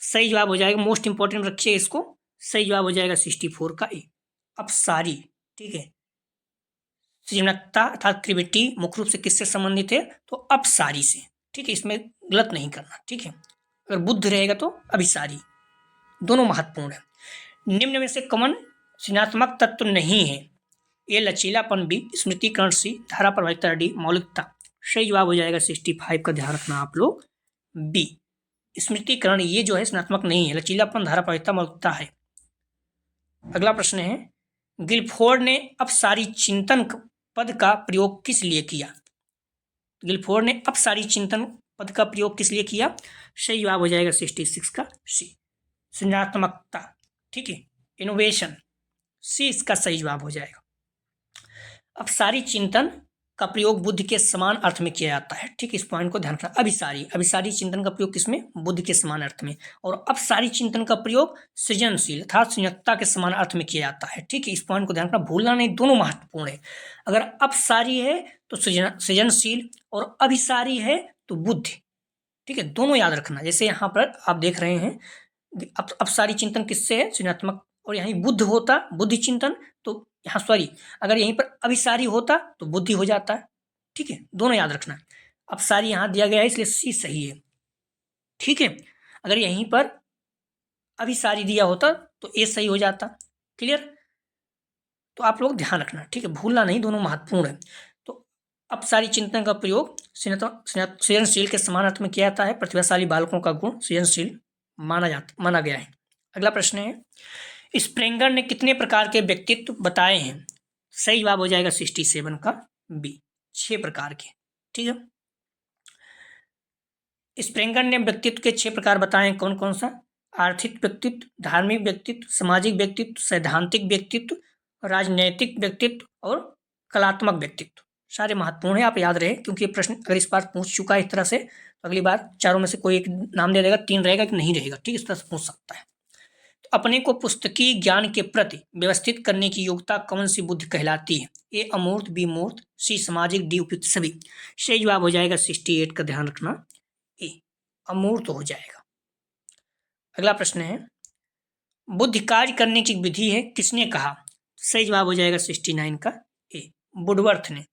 सही जवाब हो जाएगा, मोस्ट इंपॉर्टेंट रखिए इसको, सही जवाब हो जाएगा 64 का, ए, अपसारी। ठीक है, सृजनात्मकता अर्थात क्रिएटिविटी मुख्य रूप से किससे संबंधित है? तो अपसारी से। ठीक है, इसमें गलत नहीं करना। ठीक है, अगर बुद्ध रहेगा तो अभिसारी, दोनों महत्वपूर्ण है। निम्न में से कौन सृजनात्मक तत्व नहीं है? ए, लचीलापन, बी, स्मृतिकरण, सी, धारा प्रभाविता, डी, मौलिकता। सही जवाब हो जाएगा 65 का, ध्यान रखना आप लोग, बी, स्मृतिकरण। ये जो है सृजनात्मक नहीं है, लचीलापन, धारा प्रभाविता, मौलिकता है। अगला प्रश्न है, गिलफोर्ड ने अपसारी चिंतन पद का प्रयोग किस लिए किया? गिलफोर्ड ने अपसारी चिंतन पद का प्रयोग किस लिए किया? सही जवाब हो जाएगा 66 का सी, सृजनात्मकता। ठीक है, इनोवेशन, सी इसका सही जवाब हो जाएगा। अब सारी चिंतन का प्रयोग बुद्धि के समान अर्थ में किया जाता है। ठीक, इस पॉइंट को ध्यान रखना। अभिसारी चिंतन का प्रयोग किसमें? बुद्धि के समान अर्थ में। और अब सारी चिंतन का प्रयोग सृजनशील अर्थात सृजनता के समान अर्थ में किया जाता है। ठीक है, इस पॉइंट को ध्यान रखना, भूलना नहीं, दोनों महत्वपूर्ण है। अगर अब सारी है तो सृजनशील, और अभिसारी है तो बुद्धि। ठीक है, दोनों याद रखना। जैसे यहाँ पर आप देख रहे हैं, अब सारी चिंतन किससे है? सृजनात्मक। और यहीं बुद्ध होता बुद्धि चिंतन, तो यहाँ सॉरी, अगर यहीं पर अभिसारी होता तो बुद्धि हो जाता है। ठीक है, दोनों याद रखना है। अब सारी यहाँ दिया गया है इसलिए सी सही है। ठीक है, अगर यहीं पर अभिसारी दिया होता तो ए सही हो जाता। क्लियर? तो आप लोग ध्यान रखना। ठीक है, भूलना नहीं, दोनों महत्वपूर्ण है। तो अब सारी चिंतन का प्रयोग सृजनशील के समान अर्थ में किया जाता है। प्रतिभाशाली बालकों का गुण सृजनशील माना गया है। अगला प्रश्न है, स्प्रेंगर ने कितने प्रकार के व्यक्तित्व बताए हैं? सही जवाब हो जाएगा 67 का बी, 6 प्रकार के। ठीक है, स्प्रेंगर ने व्यक्तित्व के 6 प्रकार बताए हैं। कौन कौन सा? आर्थिक व्यक्तित्व, धार्मिक व्यक्तित्व, सामाजिक व्यक्तित्व, सैद्धांतिक व्यक्तित्व, राजनैतिक व्यक्तित्व और कलात्मक व्यक्तित्व। सारे महत्वपूर्ण है, आप याद रहे, क्योंकि ये प्रश्न अगर इस बार पूछ चुका है इस तरह से, तो अगली बार चारों में से कोई एक नाम दे देगा, 3 रहेगा कि नहीं रहेगा। ठीक, इस तरह से पूछ सकता है। तो अपने को पुस्तकीय ज्ञान के प्रति व्यवस्थित करने की योग्यता कौन सी बुद्धि कहलाती है? ए अमूर्त, बी मूर्त, सी सामाजिक, डी उपयुक्त सभी। सही जवाब हो जाएगा 68 का, ध्यान रखना, ए अमूर्त हो जाएगा। अगला प्रश्न है, बुद्धि कार्य करने की विधि है, किसने कहा? सही जवाब हो जाएगा 69 का ए, वुडवर्थ ने।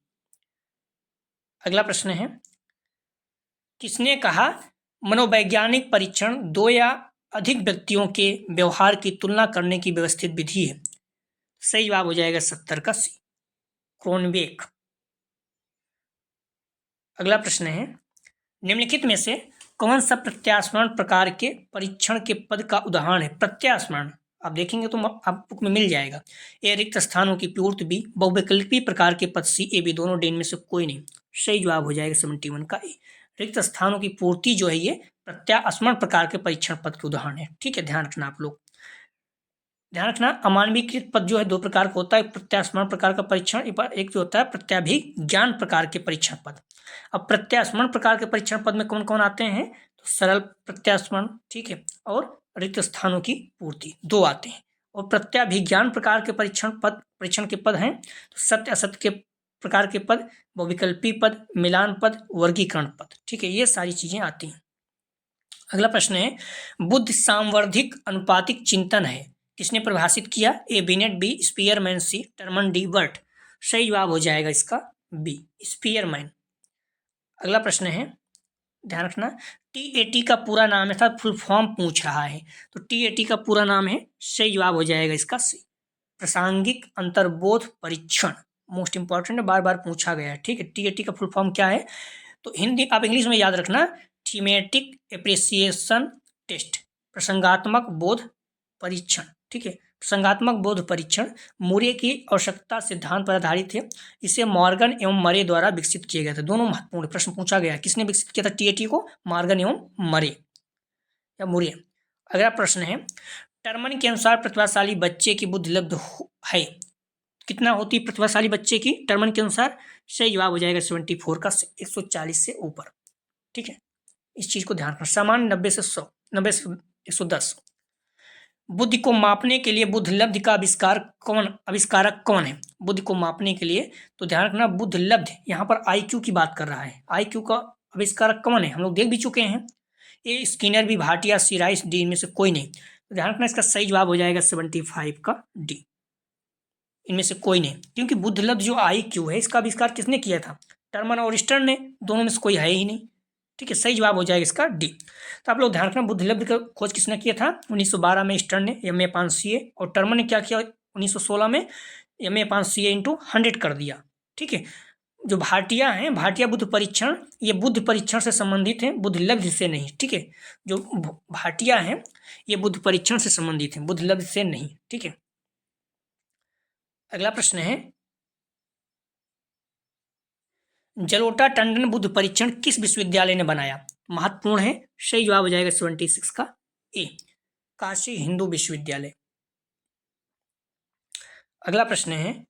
अगला प्रश्न है, किसने कहा मनोवैज्ञानिक परीक्षण 2 या अधिक व्यक्तियों के व्यवहार की तुलना करने की व्यवस्थित विधि है? सही जवाब हो जाएगा 70 का सी, क्रोनबेक। अगला प्रश्न है, निम्नलिखित में से कौन सा प्रत्यास्मरण प्रकार के परीक्षण के पद का उदाहरण है? प्रत्यास्मरण आप देखेंगे तो आप बुक में मिल जाएगा। ए रिक्त स्थानों की पूर्ति, बी बहुविकल्पी प्रकार के पद, सी ए बी दोनों, डी में से कोई नहीं। सही जवाब हो जाएगा 71 का ए, रिक्त स्थानों की पूर्ति जो है ये प्रत्यास्मरण प्रकार के परीक्षण पद के उदाहरण है। ठीक है, ध्यान रखना आप लोग, ध्यान रखना। अमानवीकृत पद जो है 2 प्रकार का होता है, प्रत्यास्मरण प्रकार का परीक्षण, एक जो होता है प्रत्याभिज्ञान प्रकार के परीक्षण पद। अब प्रत्यास्मरण प्रकार के परीक्षण पद में कौन कौन आते हैं? तो सरल प्रत्यास्मरण, ठीक है, और रिक्त स्थानों की पूर्ति, 2 आते हैं। और प्रत्याभिज्ञान प्रकार के परीक्षण के पद हैं तो सत्य असत्य के प्रकार के पद, बहुविकल्पी पद, मिलान पद, वर्गीकरण पद। ठीक है, ये सारी चीजें आती हैं। अगला प्रश्न है, बुद्धि सांवर्धिक अनुपातिक चिंतन है, किसने परिभाषित किया? ए बिनेट, बी स्पीयरमैन, सी टर्मन, डी वर्ट। सही जवाब हो जाएगा इसका बी, स्पीयरमैन। अगला प्रश्न है, ध्यान रखना, TAT का पूरा नाम है, था फुल फॉर्म पूछ रहा है, तो TAT का पूरा नाम है, सही जवाब हो जाएगा इसका सी, प्रासंगिक अंतर्बोध परीक्षण। मोस्ट इंपॉर्टेंट है, बार बार पूछा गया है। ठीक है, TAT का फुल फॉर्म क्या है? तो हिंदी आप इंग्लिश में याद रखना, थीमेटिक एप्रिसिएशन टेस्ट, प्रसंगात्मक बोध परीक्षण। ठीक है, प्रसंगात्मक बोध परीक्षण मूरे की आवश्यकता सिद्धांत पर आधारित है। इसे मॉर्गन एवं मरे द्वारा विकसित किए गए थे। दोनों महत्वपूर्ण प्रश्न पूछा गया है, किसने विकसित किया था TAT को? मॉर्गन एवं मरे या मूरे। अगला प्रश्न है, टर्मन के अनुसार प्रतिभाशाली बच्चे की बुद्धि लब्ध है, कितना होती है प्रतिभाशाली बच्चे की टर्मन के अनुसार? सही जवाब हो जाएगा 74 का, 140 से ऊपर। ठीक है, इस चीज को ध्यान रखना। सामान्य 90 से 100, 90 से 110। बुद्धि को मापने के लिए बुद्धि लब्धि का आविष्कारक कौन है? बुद्धि को मापने के लिए तो ध्यान रखना, बुद्धि लब्धि यहाँ पर IQ की बात कर रहा है। IQ का आविष्कारक कौन है? हम लोग देख भी चुके हैं, ए स्किनर, बी भाटिया, सी राइस, डी में से कोई नहीं। तो ध्यान रखना, इसका सही जवाब हो जाएगा 75 का डी, इनमें से कोई नहीं, क्योंकि बुद्धि लब्धि जो IQ है इसका आविष्कार किसने किया था? टर्मन और स्टर्न ने, दोनों में से कोई है ही नहीं। ठीक है, सही जवाब हो जाएगा इसका डी। तो आप लोग ध्यान रखना, बुद्धि लब्धि का खोज किसने किया था? 1912 में स्टर्न ने Ma/Ca, और टर्मन ने क्या किया? 1916 में Ma/Ca इंटू 100 कर दिया। ठीक है, जो भाटिया हैं, भाटिया बुद्धि परीक्षण, ये बुद्धि परीक्षण से संबंधित है, बुद्धि लब्धि से नहीं। ठीक है, जो भाटिया हैं ये बुद्धि परीक्षण से संबंधित है, बुद्धि लब्धि से नहीं। ठीक है, अगला प्रश्न है, जलोटा टंडन बुद्धि परीक्षण किस विश्वविद्यालय ने बनाया? महत्वपूर्ण है। सही जवाब हो जाएगा 76 का ए, काशी हिंदू विश्वविद्यालय। अगला प्रश्न है,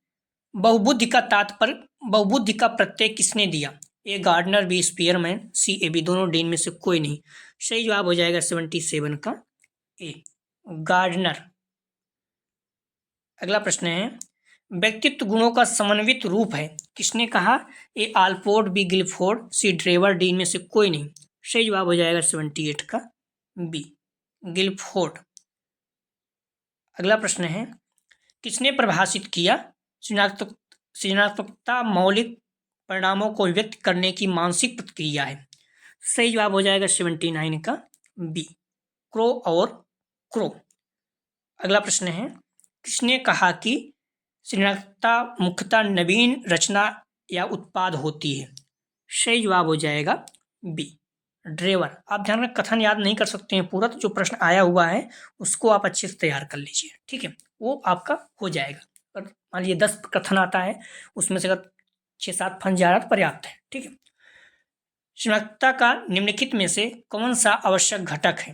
बहुबुद्धि का तात्पर्य, बहुबुद्धि का प्रत्यय किसने दिया? A Gardner, B Spearman, C A B दोनों, डी में से कोई नहीं। सही जवाब हो जाएगा 77 का ए, गार्डनर। अगला प्रश्न है, व्यक्तित्व गुणों का समन्वित रूप है, किसने कहा? ए आल्पोर्ट, बी गिलफोर्ड, सी ड्रेवर, डी में से कोई नहीं। सही जवाब हो जाएगा 78 का बी, गिलफोर्ड। अगला प्रश्न है, किसने परिभाषित किया सृजनात्मकता मौलिक परिणामों को व्यक्त करने की मानसिक प्रक्रिया है? सही जवाब हो जाएगा 79 का बी, क्रो और क्रो। अगला प्रश्न है, किसने कहा कि सृजनात्मकता मुख्यतः नवीन रचना या उत्पाद होती है? सही जवाब हो जाएगा बी, ड्रेवर। आप ध्यान रखें, कथन याद नहीं कर सकते हैं पूरा, तो जो प्रश्न आया हुआ है उसको आप अच्छे से तैयार कर लीजिए, ठीक है, वो आपका हो जाएगा। और मान लीजिए 10 कथन आता है, उसमें से अगर 6-7 फंस जा रहा तो पर्याप्त है, ठीक है। सृजनात्मकता का निम्नलिखित में से कौन सा आवश्यक घटक है?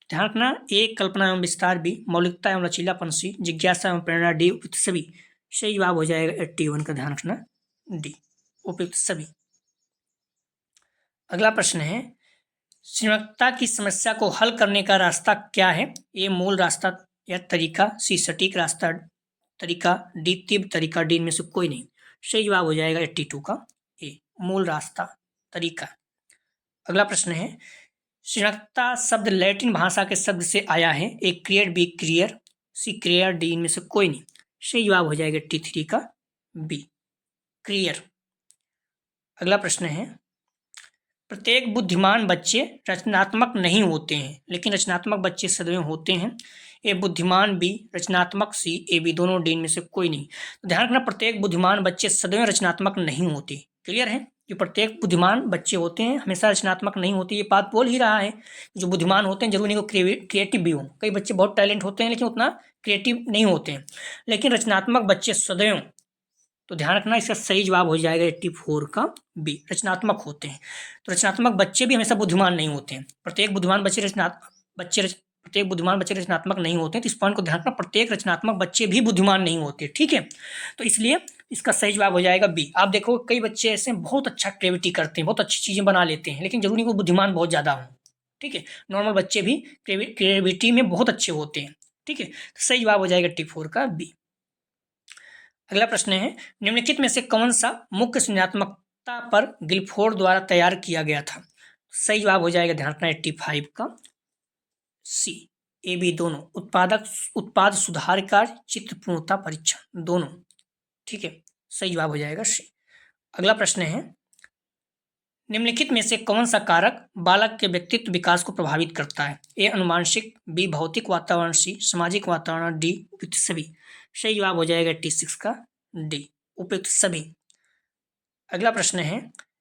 ध्यान रखना, ए कल्पना एवं विस्तार, बी मौलिकता एवं लचीलापन, सी जिज्ञासा एवं प्रेरणा, डी उपयुक्त सभी। सही जवाब हो जाएगा 81 का, ध्यान रखना डी, उपयुक्त सभी। अगला प्रश्न है, सृजनात्मकता की समस्या को हल करने का रास्ता क्या है? ए मूल रास्ता या तरीका, सी सटीक रास्ता तरीका, डी तीव्र तरीका, डी में से कोई नहीं। सही जवाब हो जाएगा 82 का ए, मूल रास्ता तरीका। अगला प्रश्न है, सृजनात्मकता शब्द लैटिन भाषा के शब्द से आया है, ए क्रिएट, बी क्रियर, सी क्रियर, डी में से कोई नहीं। सही जवाब हो जाएगा 83 का बी, क्रियर। अगला प्रश्न है, प्रत्येक बुद्धिमान बच्चे रचनात्मक नहीं होते हैं, लेकिन रचनात्मक बच्चे सदैव होते हैं। ए बुद्धिमान, बी रचनात्मक, सी ए बी दोनों, डी में से कोई नहीं। तो ध्यान रखना, प्रत्येक बुद्धिमान बच्चे सदैव रचनात्मक नहीं होते। क्लियर है? जो प्रत्येक बुद्धिमान बच्चे होते हैं हमेशा रचनात्मक नहीं होती। ये बात बोल ही रहा है, जो बुद्धिमान होते हैं जरूर नहीं क्रिएटिव भी हो। कई बच्चे बहुत टैलेंट होते हैं लेकिन उतना क्रिएटिव नहीं होते हैं, लेकिन रचनात्मक बच्चे सदैव। तो ध्यान रखना, इसका सही जवाब हो जाएगा 84 का बी, रचनात्मक होते हैं। तो रचनात्मक बच्चे भी हमेशा बुद्धिमान नहीं होते हैं। प्रत्येक बुद्धिमान बच्चे रचनात्मक नहीं होते हैं। तो इस पॉइंट को ध्यान रखना, प्रत्येक रचनात्मक बच्चे भी बुद्धिमान नहीं होते, ठीक है। तो इसलिए इसका सही जवाब हो जाएगा बी। आप देखो, कई बच्चे ऐसे बहुत अच्छा क्रिएटिविटी करते हैं, बहुत अच्छी चीज़ें बना लेते हैं, लेकिन जरूरी नहीं वो बुद्धिमान बहुत ज़्यादा हो, ठीक है। नॉर्मल बच्चे भी क्रिएटिविटी में बहुत अच्छे होते हैं, ठीक है। तो सही जवाब हो जाएगा 84 का बी। अगला प्रश्न है, निम्नलिखित में से कौन सा मुख्य सृजनात्मकता पर गिलफोर्ड द्वारा तैयार किया गया था? सही जवाब हो जाएगा, ध्यान रखना 85 का सी, ए बी दोनों, उत्पाद सुधार कार्य, चित्र पूर्णता परीक्षण दोनों, ठीक है। सही जवाब हो जाएगा सी। अगला प्रश्न है, निम्नलिखित में से कौन सा कारक बालक के व्यक्तित्व विकास को प्रभावित करता है? ए अनुमानसिक, बी भौतिक वातावरण, सी सामाजिक वातावरण, डी उपयुक्त सभी। सही जवाब हो जाएगा 86 का डी, उपयुक्त सभी। अगला प्रश्न है,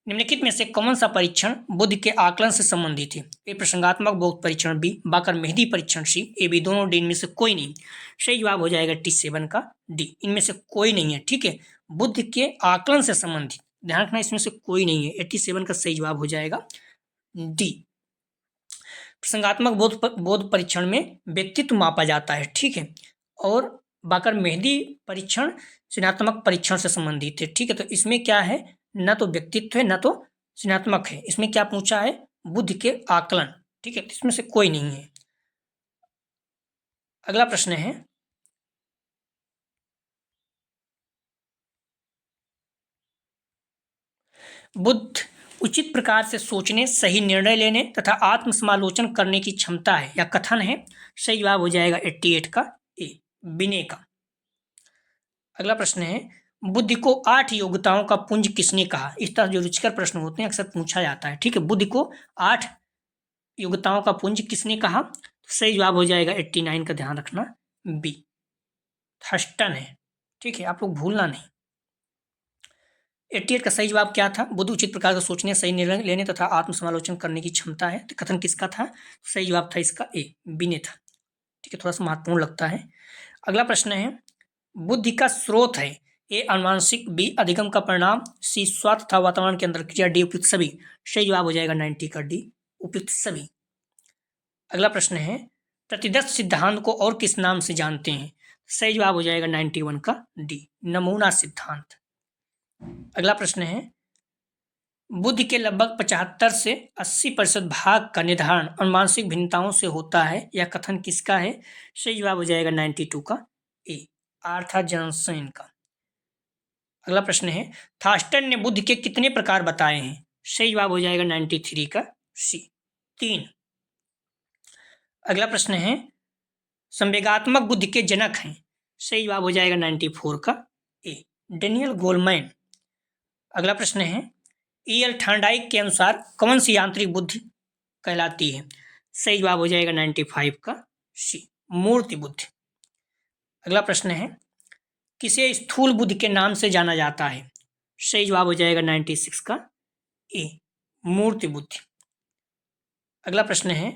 निम्नलिखित में से कौन सा परीक्षण बुद्धि के आकलन से संबंधित है? ए प्रसंगात्मक बोध परीक्षण, बी बाकर मेहदी परीक्षण, सी ए बी दोनों, डी इनमें से कोई नहीं। सही जवाब हो जाएगा 87 का डी, इनमें से कोई नहीं है, ठीक है। बुद्धि के आकलन से संबंधित, ध्यान रखना इसमें से कोई नहीं है। 87 का सही जवाब हो जाएगा डी। प्रसंगात्मक बोध परीक्षण में व्यक्तित्व मापा जाता है, ठीक है, और बाकर मेहदी परीक्षण सृजनात्मक परीक्षण से संबंधित है, ठीक है। तो इसमें क्या है, न तो व्यक्तित्व है न तो सृजनात्मक है। इसमें क्या पूछा है, बुद्धि के आकलन, ठीक है, इसमें से कोई नहीं है। अगला प्रश्न है, बुद्ध उचित प्रकार से सोचने, सही निर्णय लेने तथा आत्मसमालोचन करने की क्षमता है या कथन है? सही जवाब हो जाएगा 88 का ए, बिने का। अगला प्रश्न है, बुद्धि को 8 योग्यताओं का पुंज किसने कहा? इस तरह जो रुचिकर प्रश्न होते हैं अक्सर पूछा जाता है, ठीक है। बुद्धि को 8 योग्यताओं का पुंज किसने कहा? तो सही जवाब हो जाएगा 89 का, ध्यान रखना बी, थर्स्टन है, ठीक है, आप लोग भूलना नहीं। 88 का सही जवाब क्या था? बुद्धि उचित प्रकार से सोचने, सही निर्णय लेने तथा आत्मसमालोचन करने की क्षमता है। तो कथन किसका था? सही जवाब था इसका ए, बिने था, ठीक है, थोड़ा सा महत्वपूर्ण लगता है। अगला प्रश्न है, बुद्धि का स्रोत है? ए अनुवांशिक, बी अधिगम का परिणाम, सी स्वार्थ तथा वातावरण के अंदर क्रिया, डी उपयुक्त सभी। सही जवाब हो जाएगा 90 का डी, उपयुक्त सभी। अगला प्रश्न है प्रतिदर्श सिद्धांत को और किस नाम से जानते हैं? सही जवाब हो जाएगा 91 का डी, नमूना सिद्धांत। अगला प्रश्न है बुद्धि के लगभग 75 से 80% भाग का निर्धारण अनुवांशिक भिन्नताओं से होता है, यह कथन किसका है? सही जवाब हो जाएगा 92 का ए, आर्थर जॉनसन का। अगला प्रश्न है थास्टन ने बुद्धि के कितने प्रकार बताए हैं? सही जवाब हो जाएगा 93 का सी, 3। अगला प्रश्न है संवेगात्मक बुद्धि के जनक हैं? सही जवाब हो जाएगा 94 का ए, डेनियल गोलमैन। अगला प्रश्न है E.L. थॉर्नडाइक के अनुसार कौन सी यांत्रिक बुद्धि कहलाती है? सही जवाब हो जाएगा 95 का सी, मूर्ति बुद्धि। अगला प्रश्न है किसे स्थूल बुद्धि के नाम से जाना जाता है? सही जवाब हो जाएगा 96 का ए, मूर्ति बुद्धि। अगला प्रश्न है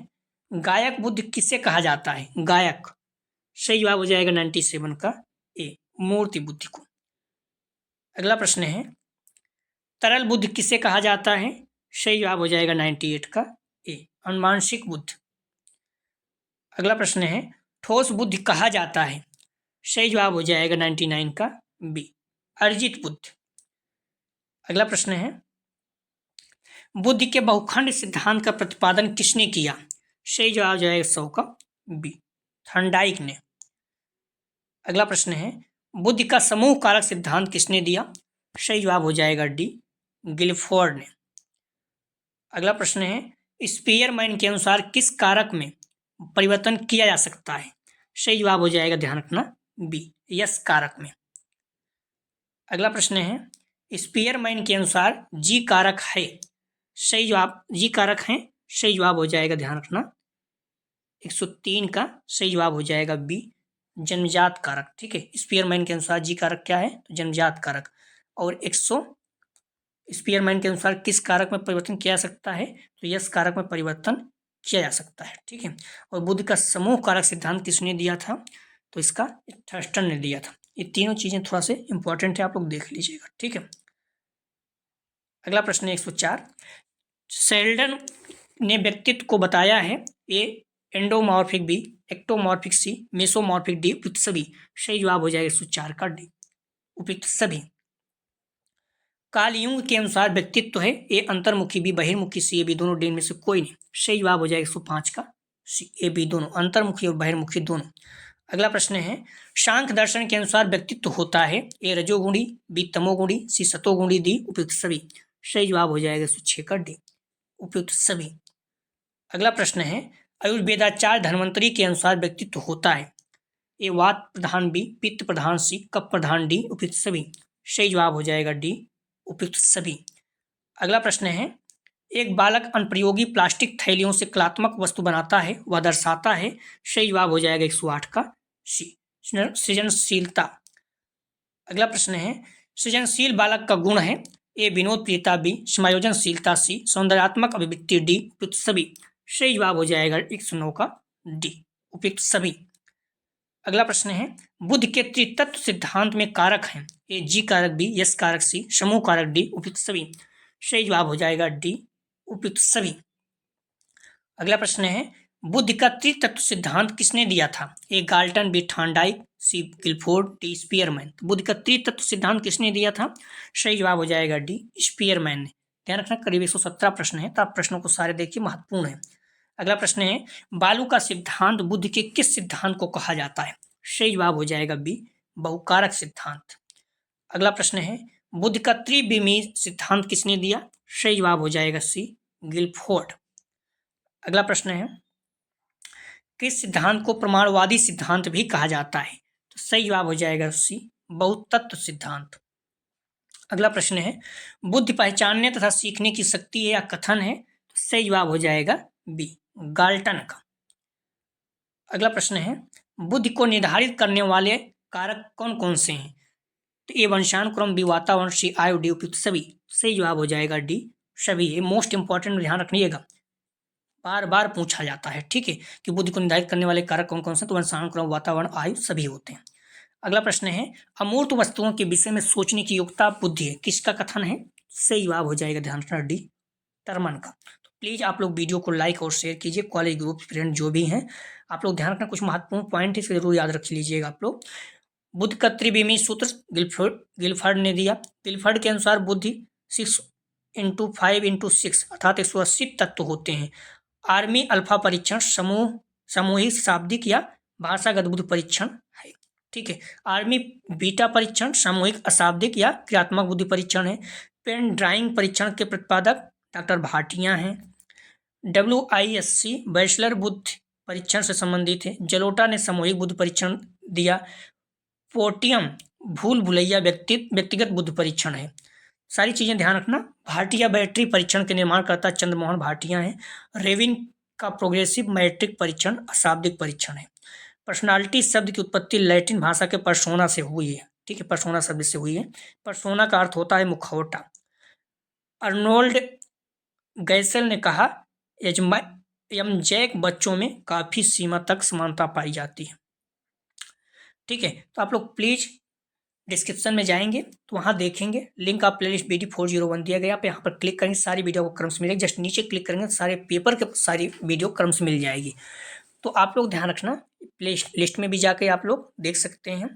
गायक बुद्धि किसे कहा जाता है? गायक। सही जवाब हो जाएगा 97 का ए, मूर्ति बुद्धि को। अगला प्रश्न है तरल बुद्धि किसे कहा जाता है? सही जवाब हो जाएगा 98 का ए, अनुवांशिक बुद्धि। अगला प्रश्न है ठोस बुद्धि कहा जाता है? सही जवाब हो जाएगा 99 का बी, अर्जित बुद्धि। अगला प्रश्न है बुद्धि के बहुखंड सिद्धांत का प्रतिपादन किसने किया? सही जवाब हो जाएगा 100 का बी, थॉर्नडाइक ने। अगला प्रश्न है बुद्धि का समूह कारक सिद्धांत किसने दिया? सही जवाब हो जाएगा डी, गिलफोर्ड ने। अगला प्रश्न है स्पीयरमैन के अनुसार किस कारक में परिवर्तन किया जा सकता है? सही जवाब हो जाएगा ध्यान रखना बी, यस कारक में। अगला प्रश्न है स्पीयरमैन के अनुसार जी कारक है? सही जवाब जी कारक है, सही जवाब हो जाएगा ध्यान रखना 103 का सही जवाब हो जाएगा बी, जन्मजात कारक। ठीक है, स्पीयरमैन के अनुसार जी कारक क्या है? तो जन्मजात कारक। और 100 स्पीयरमैन के अनुसार किस कारक में परिवर्तन किया जा सकता है? तो यस कारक में परिवर्तन किया जा सकता है। ठीक है, और बुद्धि का समूह कारक सिद्धांत किसने दिया था? तो इसका थर्स्टन ने दिया था। ये तीनों चीजें थोड़ा से इंपॉर्टेंट है, आप लोग देख लीजिएगा। ठीक है, अगला प्रश्न है 104 शेल्डन ने व्यक्तित्व को बताया है ए, एंडोमॉर्फिक बी, एक्टोमॉर्फिक सी, मेसोमॉर्फिक डी, उपयुक्त सभी। सही जवाब हो जाएगा 104 का डी, उपयुक्त सभी। कार्ल यूंग के अनुसार व्यक्तित्व है ए, अंतर्मुखी बी, बहिर्मुखी सी, ए बी दोनों, डी में से कोई नहीं। सही जवाब हो जाएगा 105 का सी, ए बी दोनों, अंतर्मुखी और बहिर्मुखी दोनों। अगला प्रश्न है सांख्य दर्शन के अनुसार व्यक्तित्व होता है ए, रजोगुणी बी, तमोगुणी सी, सतोगुणी डी, उपयुक्त सभी। सही जवाब हो जाएगा 106 का डी, उपयुक्त सभी। अगला प्रश्न है आयुर्वेदाचार्य धन्वंतरी के अनुसार व्यक्तित्व होता है ए, वात प्रधान बी, पित्त प्रधान सी, कफ प्रधान डी, उपयुक्त सभी। सही जवाब हो जाएगा डी, उपयुक्त सभी। अगला प्रश्न है एक बालक अनुप्रयोगी प्लास्टिक थैलियों से कलात्मक वस्तु बनाता है, वह दर्शाता है। सही जवाब हो जाएगा 108 का सी, सृजनशीलता। अगला प्रश्न है सृजनशील बालक का गुण है ए, विनोद प्रियता बी, समायोजनशीलता सी, सौंदर्यात्मक अभिव्यक्ति डी, उपयुक्त सभी। सही जवाब हो जाएगा 109 का डी, उपयुक्त सभी। अगला प्रश्न है बुद्धि के त्रितत्व सिद्धांत में कारक हैं ए, जी कारक बी, यस कारक सी, समूह कारक डी, उपयुक्त सभी। सही जवाब हो जाएगा डी, उपयुक्त सभी। अगला प्रश्न है बुद्धि का त्रितत्व सिद्धांत किसने दिया था ए, गाल्टन बी, थॉर्नडाइक सी, गिलफोर्ड डी, स्पीयरमैन। बुद्धि का त्रितत्व सिद्धांत किसने दिया था? सही जवाब हो जाएगा डी, स्पीयरमैन ने। ध्यान रखना करीब 117 प्रश्न है, तो आप प्रश्नों को सारे देखिए, महत्वपूर्ण है। अगला प्रश्न है बालू का सिद्धांत बुद्धि के किस सिद्धांत को कहा जाता है? सही जवाब हो जाएगा बी, बहुकारक सिद्धांत। अगला प्रश्न है बुद्धि का त्रिविमीय सिद्धांत किसने दिया? सही जवाब हो जाएगा सी, गिलफोर्ड। अगला प्रश्न है किस सिद्धांत को प्रमाणवादी सिद्धांत भी कहा जाता है? तो सही जवाब हो जाएगा सी, बहुतत्व सिद्धांत। अगला प्रश्न है बुद्धि पहचानने तथा सीखने की शक्ति है या कथन है? तो सही जवाब हो जाएगा बी, गाल्टन का। अगला प्रश्न है बुद्धि को निर्धारित करने वाले कारक कौन कौन से हैं? तो ए, वंशानुक्रम बी, वातावरण सी, आयु डी, उपयुक्त सभी। सही जवाब हो जाएगा डी, सभी। ये मोस्ट इंपॉर्टेंट, ध्यान रखिएगा, बार बार पूछा जाता है। ठीक है, कि बुद्धि को निर्धारित करने वाले कारक कौन कौन से? तो वंशानुक्रम, वातावरण, आयु सभी होते हैं। अगला प्रश्न है अमूर्त वस्तुओं के विषय में सोचने की योग्यता बुद्धि है, किसका कथन है? सही जवाब हो जाएगा ध्यान रखना डी, टर्मन का। तो प्लीज़ आप लोग वीडियो को लाइक और शेयर कीजिए। कॉलेज ग्रुप फ्रेंड जो भी हैं, आप लोग ध्यान रखना, कुछ महत्वपूर्ण पॉइंट इसे ज़रूर याद रख लीजिएगा आप लोग। बुद्ध का त्रिविमी सूत्र गिलफर्ड ने दिया। गिलफर्ड के अनुसार बुद्धि 6x5x6 अर्थात 180 तत्व होते हैं। आर्मी अल्फा परीक्षण सामूहिक शाब्दिक या भाषागत बुद्धि परीक्षण है। ठीक है। आर्मी बीटा परीक्षण सामूहिक अशाब्दिक या क्रियात्मक बुद्धि परीक्षण है। पेन ड्राइंग परीक्षण के प्रतिपादक डॉक्टर भाटिया हैं। WISC बैचलर बुद्धि परीक्षण से संबंधित है। जलोटा ने सामूहिक बुद्धि परीक्षण दिया। पोटियम भूल भुलैया व्यक्तिगत बुद्धि परीक्षण है। सारी चीजें ध्यान रखना। भाटिया बैटरी परीक्षण के निर्माणकर्ता चंद्रमोहन भाटिया हैं। रेविन का प्रोग्रेसिव मैट्रिक परीक्षण अशाब्दिक परीक्षण है। पर्सनालिटी शब्द की उत्पत्ति लैटिन भाषा के पर्सोना से हुई है। ठीक है, पर्सोना शब्द से हुई है। पर्सोना का अर्थ होता है मुखौटा। अर्नोल्ड गैसल ने कहा यमजैक बच्चों में काफी सीमा तक समानता पाई जाती है। ठीक है, तो आप लोग प्लीज डिस्क्रिप्शन में जाएंगे तो वहाँ देखेंगे लिंक, आप प्लेलिस्ट BD401 दिया गया, आप यहाँ पर क्लिक करेंगे, सारी वीडियो को क्रम से मिलेगी। जस्ट नीचे क्लिक करेंगे सारे पेपर के सारी वीडियो क्रम से मिल जाएगी। तो आप लोग ध्यान रखना, प्ले लिस्ट में भी जाके आप लोग देख सकते हैं।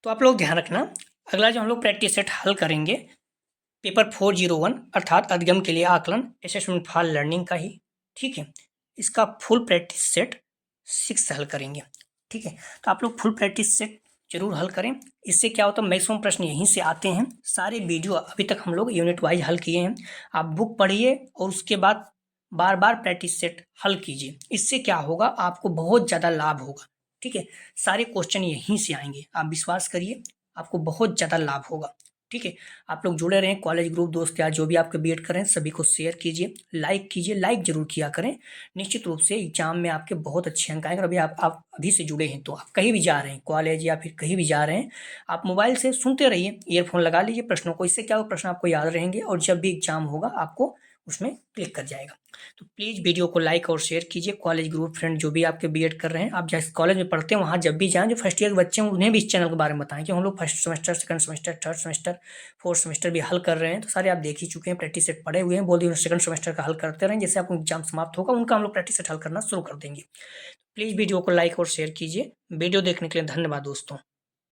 तो आप लोग ध्यान रखना, अगला जो हम लोग प्रैक्टिस सेट हल करेंगे पेपर 401 अर्थात अधिगम के लिए आकलन, असेसमेंट फॉर लर्निंग का ही। ठीक है, इसका फुल प्रैक्टिस सेट 6 हल करेंगे। ठीक है, तो आप लोग फुल प्रैक्टिस सेट जरूर हल करें। इससे क्या होता है, मैक्सिमम प्रश्न यहीं से आते हैं। सारे वीडियो अभी तक हम लोग यूनिट वाइज हल किए हैं। आप बुक पढ़िए और उसके बाद बार बार प्रैक्टिस सेट हल कीजिए। इससे क्या होगा, आपको बहुत ज़्यादा लाभ होगा। ठीक है, सारे क्वेश्चन यहीं से आएंगे, आप विश्वास करिए, आपको बहुत ज़्यादा लाभ होगा। ठीक है, आप लोग जुड़े रहें। कॉलेज ग्रुप दोस्त यार जो भी आपके बीएड करें सभी को शेयर कीजिए, लाइक कीजिए, लाइक जरूर किया करें। निश्चित रूप से एग्जाम में आपके बहुत अच्छे अंक आएंगे। अभी आप अभी से जुड़े हैं तो आप कहीं भी जा रहे हैं, कॉलेज या फिर कहीं भी जा रहे हैं, आप मोबाइल से सुनते रहिए, ईयरफोन लगा लीजिए प्रश्नों को। इससे क्या होगा, प्रश्न आपको याद रहेंगे और जब भी एग्जाम होगा आपको उसमें क्लिक कर जाएगा। तो प्लीज़ वीडियो को लाइक और शेयर कीजिए। कॉलेज ग्रुप फ्रेंड जो भी आपके बीएड कर रहे हैं, आप जैसे कॉलेज में पढ़ते हैं वहाँ जब भी जाएं, जो फर्स्ट ईयर के बच्चे हैं उन्हें भी इस चैनल के बारे में बताएं कि हम लोग first semester, second semester, third semester, fourth semester भी हल कर रहे हैं। तो सारे आप देख ही चुके हैं, प्रैक्टिस सेट पढ़े हुए हैं। बोल दिए सेकंड सेमेस्टर का हल करते रहें, जैसे आपको एग्जाम समाप्त होगा उनका हम लोग प्रैक्टिस सेट हल करना शुरू कर देंगे। प्लीज़ वीडियो को लाइक और शेयर कीजिए। वीडियो देखने के लिए धन्यवाद दोस्तों।